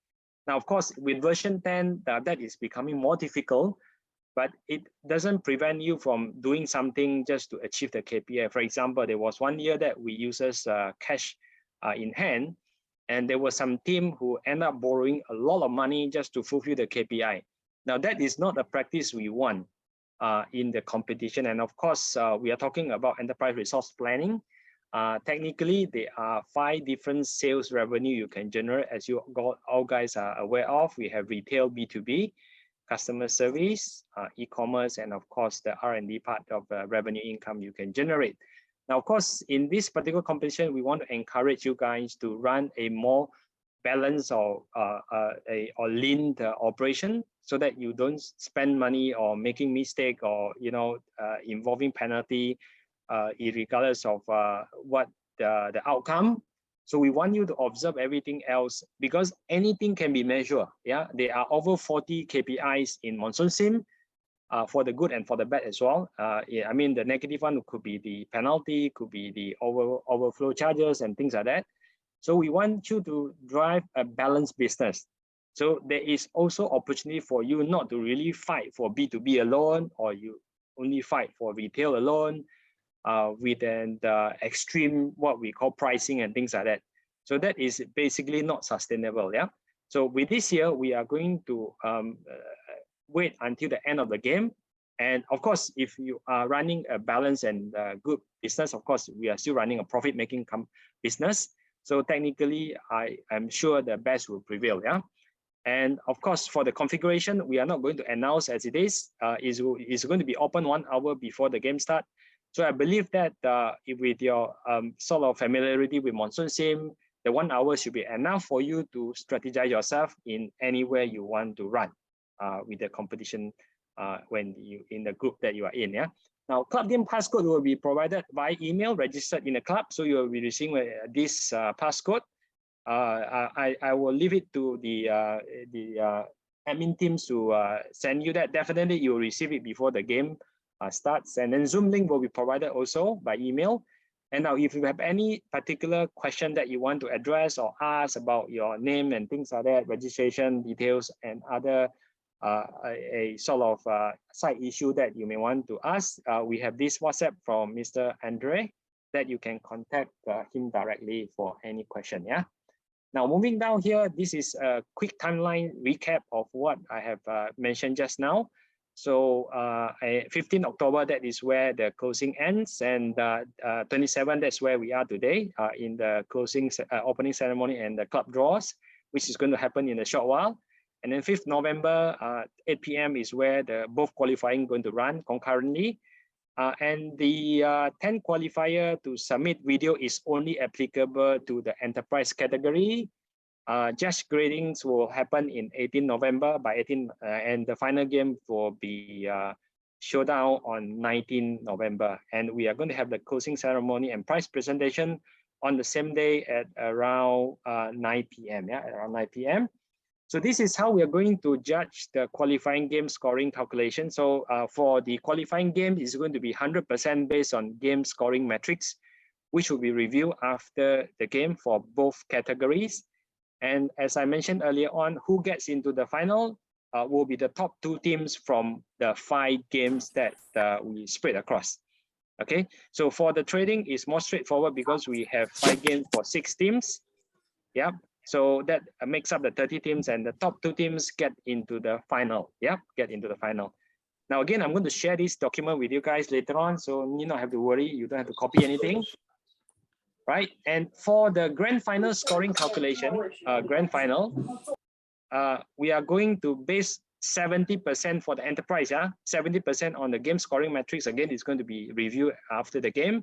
Now, of course, with version 10, that is becoming more difficult, but it doesn't prevent you from doing something just to achieve the KPI. For example, there was one year that we uses cash in hand, and there was some team who end up borrowing a lot of money just to fulfill the KPI. Now, that is not a practice we want in the competition. And of course, we are talking about enterprise resource planning. Technically, there are 5 different sales revenue you can generate, as you all guys are aware of. We have retail B2B, customer service, e-commerce, and of course the R&D part of revenue income you can generate. Now, of course, in this particular competition, we want to encourage you guys to run a more balanced or lean operation, so that you don't spend money or making mistake or involving penalty, regardless of what the outcome. So we want you to observe everything else, because anything can be measured. Yeah, there are over 40 KPIs in Monsoon Sim, for the good and for the bad as well. Yeah, I mean, the negative one could be the penalty, could be the overflow charges and things like that. So we want you to drive a balanced business. So there is also opportunity for you not to really fight for B2B alone, or you only fight for retail alone. With an extreme what we call pricing and things like that. So that is basically not sustainable. Yeah. So with this year, we are going to wait until the end of the game. And of course, if you are running a balanced and good business, of course, we are still running a profit-making business. So technically, I am sure the best will prevail. Yeah. And of course, for the configuration, we are not going to announce as it is. It's going to be open 1 hour before the game start. So I believe that with your sort of familiarity with Monsoon Sim, the 1 hour should be enough for you to strategize yourself in anywhere you want to run with the competition when you in the group that you are in. Yeah. Now, club game passcode will be provided by email registered in the club, so you will be receiving this passcode. I will leave it to the admin teams to send you that. Definitely, you will receive it before the game starts, and then Zoom link will be provided also by email. And now, if you have any particular question that you want to address or ask about your name and things like that, registration details and other a sort of side issue that you may want to ask, we have this WhatsApp from Mr. Andre that you can contact him directly for any question. Yeah. Now, moving down here, this is a quick timeline recap of what I have mentioned just now. So 15 October, that is where the closing ends, and 27, that's where we are today in the closing opening ceremony and the club draws, which is going to happen in a short while. And then 5th November, 8 p.m. is where the both qualifying going to run concurrently. And the 10 qualifier to submit video is only applicable to the enterprise category. Judge gradings will happen in 18 November by 18, and the final game will be showdown on 19 November. And we are going to have the closing ceremony and prize presentation on the same day at around 9 p.m. Yeah, around 9 p.m. So this is how we are going to judge the qualifying game scoring calculation. So for the qualifying game, it's going to be 100% based on game scoring metrics, which will be reviewed after the game for both categories. And as I mentioned earlier on, who gets into the final will be the top 2 teams from the 5 games that we spread across. Okay, so for the trading, it's more straightforward because we have 5 games for 6 teams. Yeah. So that makes up the 30 teams, and the top 2 teams get into the final. Yeah, get into the final. Now, again, I'm going to share this document with you guys later on, so you don't have to worry. You don't have to copy anything, right? And for the grand final scoring calculation, grand final, we are going to base 70% for the enterprise. Yeah, 70% on the game scoring metrics. Again, it's going to be reviewed after the game.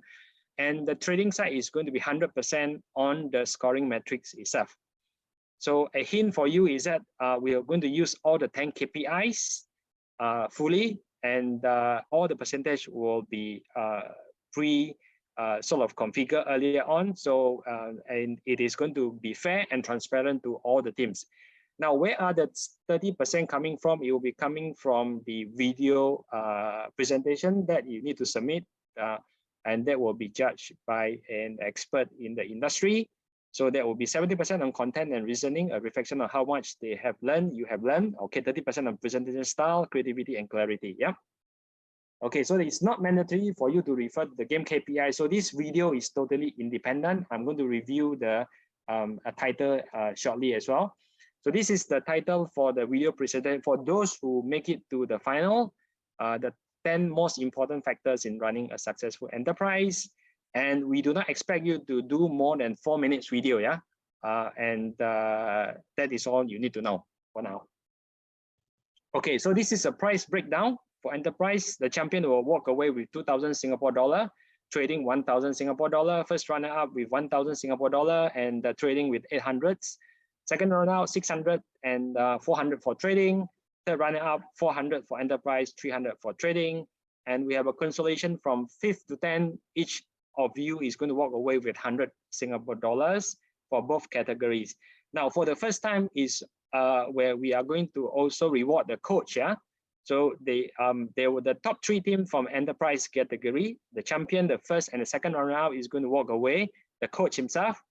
And the trading side is going to be 100% on the scoring metrics itself. So a hint for you is that we are going to use all the 10 KPIs fully, and all the percentage will be sort of configured earlier on. So and it is going to be fair and transparent to all the teams. Now, where are the 30% coming from? It will be coming from the video presentation that you need to submit, and that will be judged by an expert in the industry. So that will be 70% on content and reasoning, a reflection of how much they have learned, you have learned. Okay, 30% on presentation style, creativity, and clarity. Yeah. Okay, so it's not mandatory for you to refer to the game KPI. So this video is totally independent. I'm going to review the title shortly as well. So this is the title for the video presentation. For those who make it to the final, the 10 most important factors in running a successful enterprise. And we do not expect you to do more than 4 minutes video, yeah? That is all you need to know for now. Okay, so this is a price breakdown. For enterprise, the champion will walk away with 2,000 Singapore dollar, trading 1,000 Singapore dollar, first runner up with 1,000 Singapore dollar, and trading with 800s. Second runner up, 600 and 400 for trading. Third runner up, 400 for enterprise, 300 for trading. And we have a consolation from 5th to 10. Each of you is going to walk away with 100 Singapore dollars for both categories. Now, for the first time is where we are going to also reward the coach. Yeah. So they were the top 3 teams from enterprise category. The champion, the first and the second runner up is going to walk away, the coach himself,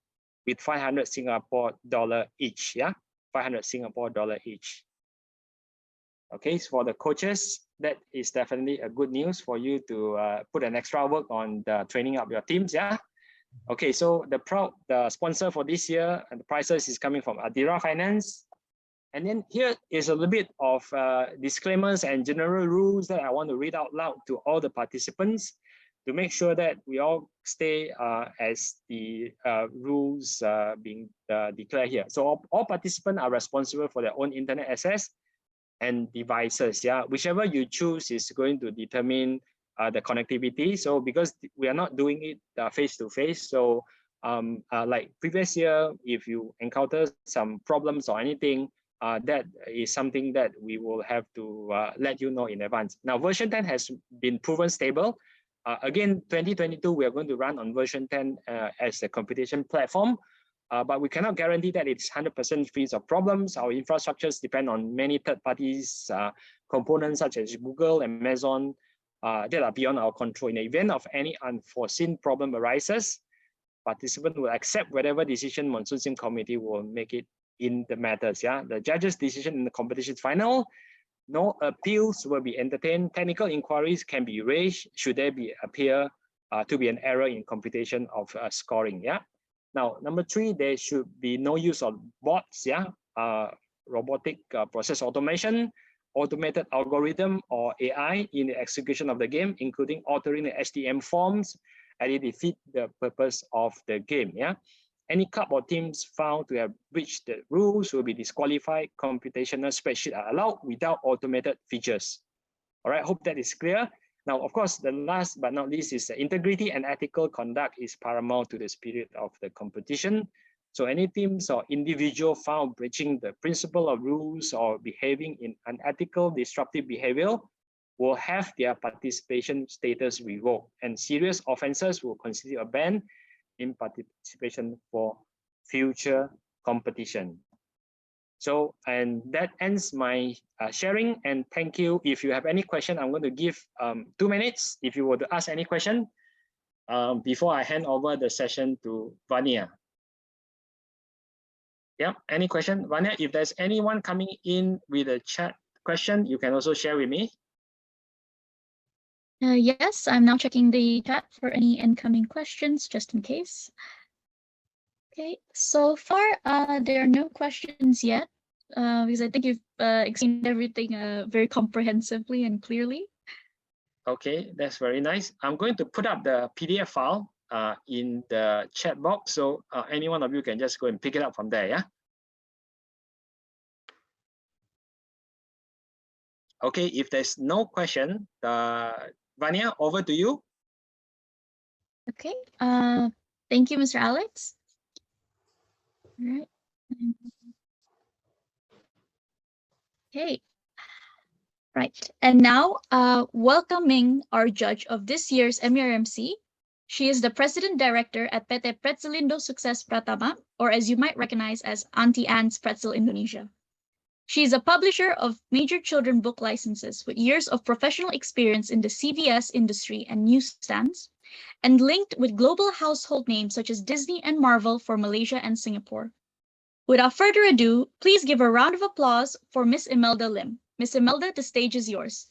with 500 Singapore dollar each. Yeah, 500 Singapore dollar each. Okay, so for the coaches, that is definitely a good news for you to put an extra work on the training up your teams. Yeah. Okay, so the sponsor for this year and the prizes is coming from Adira Finance. And then here is a little bit of disclaimers and general rules that I want to read out loud to all the participants to make sure that we all stay as the rules being declared here. So all participants are responsible for their own internet access and devices. Yeah, whichever you choose is going to determine the connectivity. So because we are not doing it face to face, so like previous year, if you encounter some problems or anything, that is something that we will have to let you know in advance. Now, version 10 has been proven stable. Again, 2022, we are going to run on version 10 as a computation platform, but we cannot guarantee that it's 100% free of problems. Our infrastructures depend on many third parties components such as Google and Amazon that are beyond our control. In the event of any unforeseen problem arises, participants will accept whatever decision Monsoon Sim committee will make it in the matters. Yeah, the judge's decision in the competition is final. No appeals will be entertained. Technical inquiries can be raised should there appear to be an error in computation of scoring. Yeah. Now, number 3, there should be no use of bots, robotic process automation, automated algorithm or AI in the execution of the game, including altering the HTML forms, and it defeat the purpose of the game. Any club or teams found to have breached the rules will be disqualified. Computational spreadsheets are allowed without automated features. All right, hope that is clear. Now, of course, the last but not least is integrity and ethical conduct is paramount to the spirit of the competition. So any teams or individual found breaching the principle of rules or behaving in unethical, disruptive behavior will have their participation status revoked, and serious offenses will constitute a ban in participation for future competition. So, and that ends my sharing, and thank you. If you have any question, I'm going to give 2 minutes if you were to ask any question before I hand over the session to Vania. Yeah, any question? Vania, if there's anyone coming in with a chat question, you can also share with me. Yes, I'm now checking the chat for any incoming questions, just in case. Okay, so far there are no questions yet, because I think you've explained everything very comprehensively and clearly. Okay, that's very nice. I'm going to put up the PDF file in the chat box, so any one of you can just go and pick it up from there, yeah? Okay, if there's no question, Vania, over to you. Okay, thank you, Mr. Alex. All right. Okay. Right, and now welcoming our judge of this year's MERMC. She is the President Director at PT Pretzelindo Sukses Pratama, or as you might recognize as Auntie Anne's Pretzel Indonesia. She is a publisher of major children book licenses with years of professional experience in the CVS industry and newsstands, and linked with global household names such as Disney and Marvel for Malaysia and Singapore. Without further ado, please give a round of applause for Miss Imelda Lim. Miss Imelda, the stage is yours.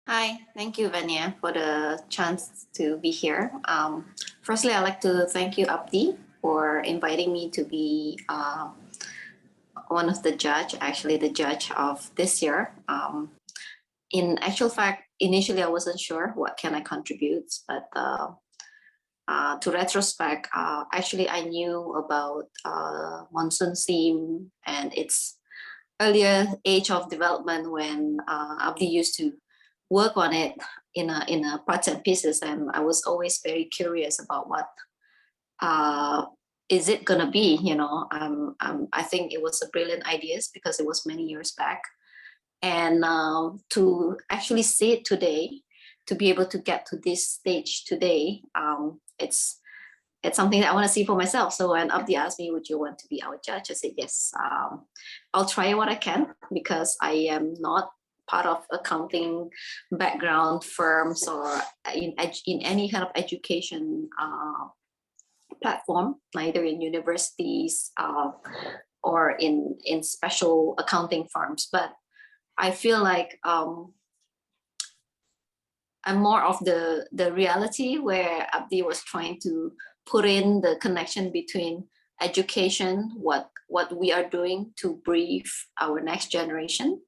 Hi, thank you, Vania, for the chance to be here. Firstly, I'd like to thank you, Abdi, for inviting me to be one of the judge, actually the judge of this year. In actual fact, initially I wasn't sure what can I contribute, but to retrospect, actually I knew about monsoon theme and its earlier age of development when Abdi used to work on it in a parts and pieces, and I was always very curious about what is it gonna be. You know, I think it was a brilliant idea because it was many years back, and to actually see it today, to be able to get to this stage today, it's something that I want to see for myself. So when Abdi asked me, would you want to be our judge? I said, yes, I'll try what I can, because I am not part of accounting background firms or in any kind of education platform, neither in universities or in special accounting firms. But I feel like I'm more of the reality where Abdi was trying to put in the connection between education, what we are doing to brief our next generation,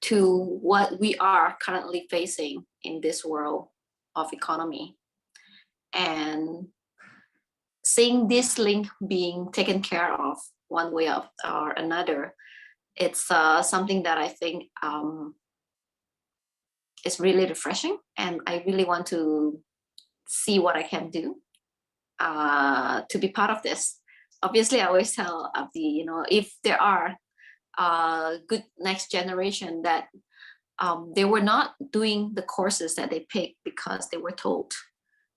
to what we are currently facing in this world of economy. And seeing this link being taken care of one way or another, it's something that I think is really refreshing, and I really want to see what I can do to be part of this. Obviously, I always tell Abdi, you know, if there are good next generation that they were not doing the courses that they picked because they were told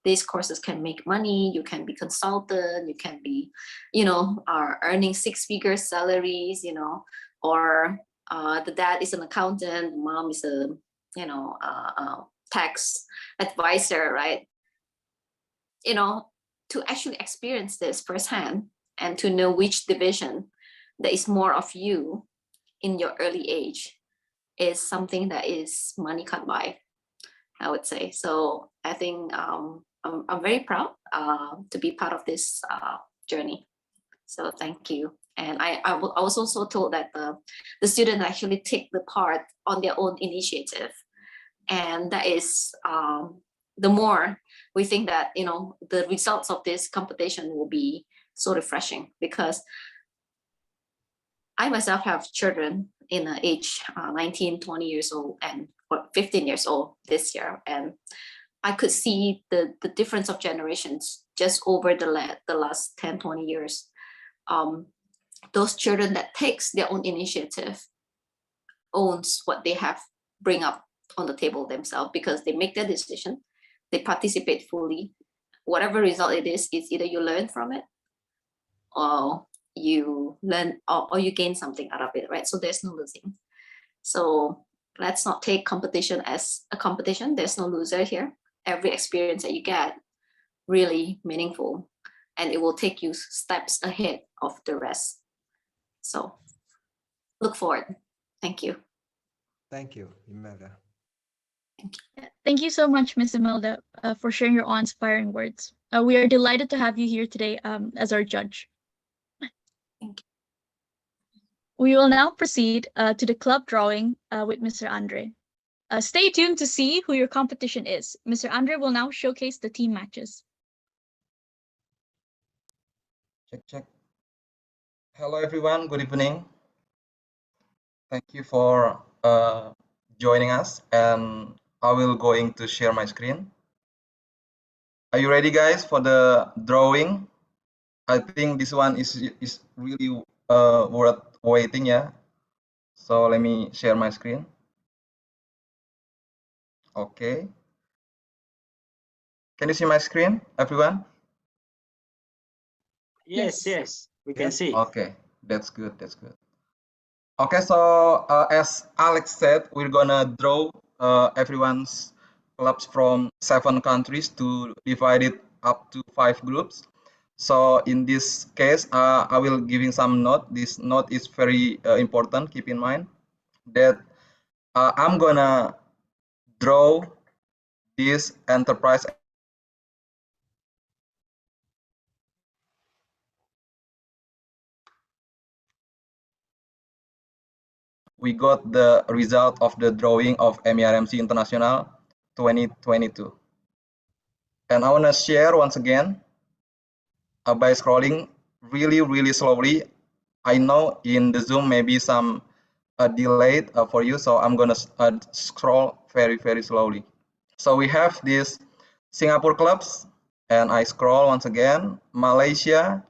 these courses can make money, you can be consultant, you can be, you know, earning 6-figure salaries, you know, or the dad is an accountant, mom is a, you know, tax advisor, right? You know, to actually experience this firsthand and to know which division that is more of you in your early age is something that is money can't buy, I would say. So I think I'm I'm very proud to be part of this journey. So thank you. And I was also told that the students actually take the part on their own initiative. And that is the more we think that, the results of this competition will be so refreshing, because I myself have children in the age 19, 20 years old and 15 years old this year. And I could see the difference of generations just over the last 10, 20 years. Those children that takes their own initiative owns what they have bring up on the table themselves, because they make their decision, they participate fully. Whatever result it is either you learn from it, or you learn, or you gain something out of it, right? So there's no losing. So let's not take competition as a competition. There's no loser here. Every experience that you get really meaningful, and it will take you steps ahead of the rest. So look forward. Thank you. Thank you, Imelda. Thank you so much, Ms. Imelda, for sharing your awe-inspiring words. We are delighted to have you here today as our judge. Thank you. We will now proceed to the club drawing with Mr. Andre. Stay tuned to see who your competition is. Mr. Andre will now showcase the team matches. Check. Hello everyone, good evening. Thank you for joining us, and I will going to share my screen. Are you ready guys for the drawing? I think this one is really worth waiting, yeah. So let me share my screen. Okay. Can you see my screen, everyone? Yes, we can see. Okay, that's good. Okay, so as Alex said, we're gonna draw everyone's clubs from 7 countries to divide it up to 5 groups. So in this case, I will giving some note. This note is very important. Keep in mind that I'm gonna draw this enterprise. We got the result of the drawing of MERMC International 2022. And I want to share once again by scrolling really slowly. I know in the Zoom maybe some delayed for you, so I'm going to scroll very slowly. So we have these Singapore clubs, and I scroll once again. Malaysia,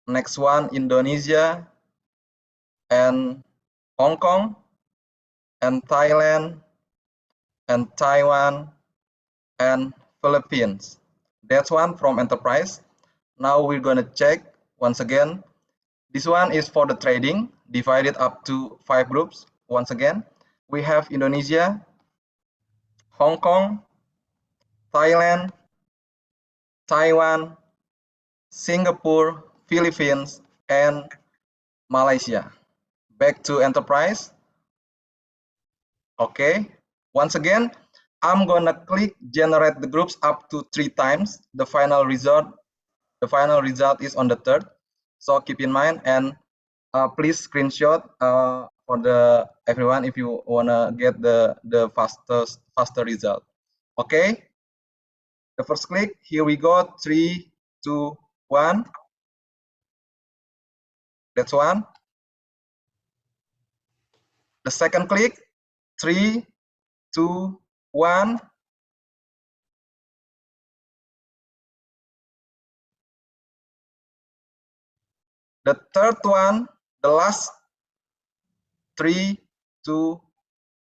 next one Indonesia, and Hong Kong, and Thailand, and Taiwan, and Philippines. That's one from enterprise. Now we're going to check once again. This one is for the trading, divided up to 5 groups. Once again, we have Indonesia, Hong Kong, Thailand, Taiwan, Singapore, Philippines, and Malaysia. Back to enterprise. Okay, once again, I'm gonna click generate the groups up to 3 times. The final result is on the 3rd. So keep in mind, and please screenshot for the everyone if you wanna get the faster result. Okay, the first click, here we go. 3, 2, 1. That's one. The second click, 3, 2, 1. The third one, the last, 3, 2,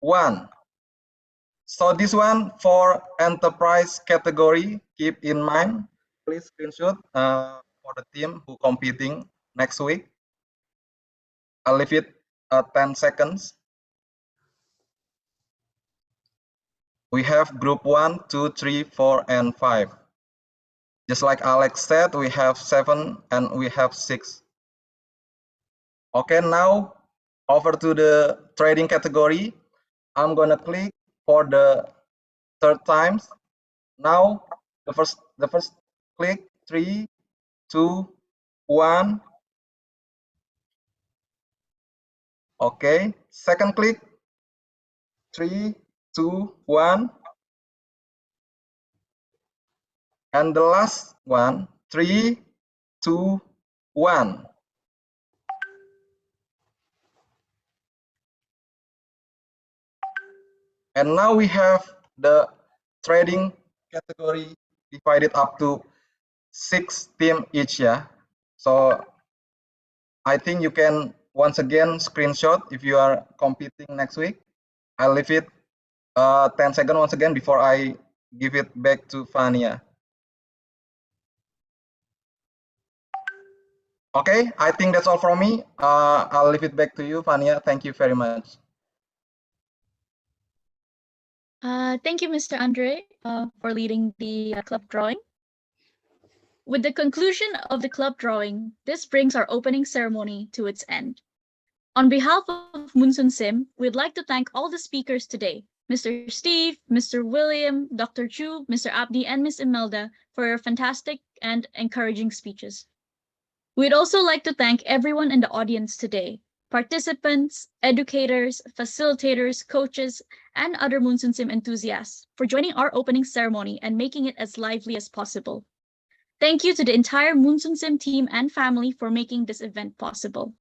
1. So this one for enterprise category, keep in mind, please screenshot for the team who competing next week. I'll leave it 10 seconds. We have group 1, 2, 3, 4, and 5. Just like Alex said, we have 7 and we have 6. Okay, now over to the trading category. I'm gonna click for the 3rd time. Now the first click, 3, 2, 1. Okay, second click, 3, 2, 1. And the last one, 3, 2, 1. And now we have the trading category divided up to 6 teams each, yeah. So I think you can once again screenshot if you are competing next week. I'll leave it 10 seconds once again before I give it back to Fania. Okay, I think that's all from me. I'll leave it back to you, Fania. Thank you very much. Thank you, Mr. Andre, for leading the club drawing. With the conclusion of the club drawing, this brings our opening ceremony to its end. On behalf of Munsun Sim, we'd like to thank all the speakers today, Mr. Steve, Mr. William, Dr. Chu, Mr. Abdi, and Ms. Imelda for your fantastic and encouraging speeches. We'd also like to thank everyone in the audience today, participants, educators, facilitators, coaches, and other Munsun Sim enthusiasts for joining our opening ceremony and making it as lively as possible. Thank you to the entire Munsun Sim team and family for making this event possible.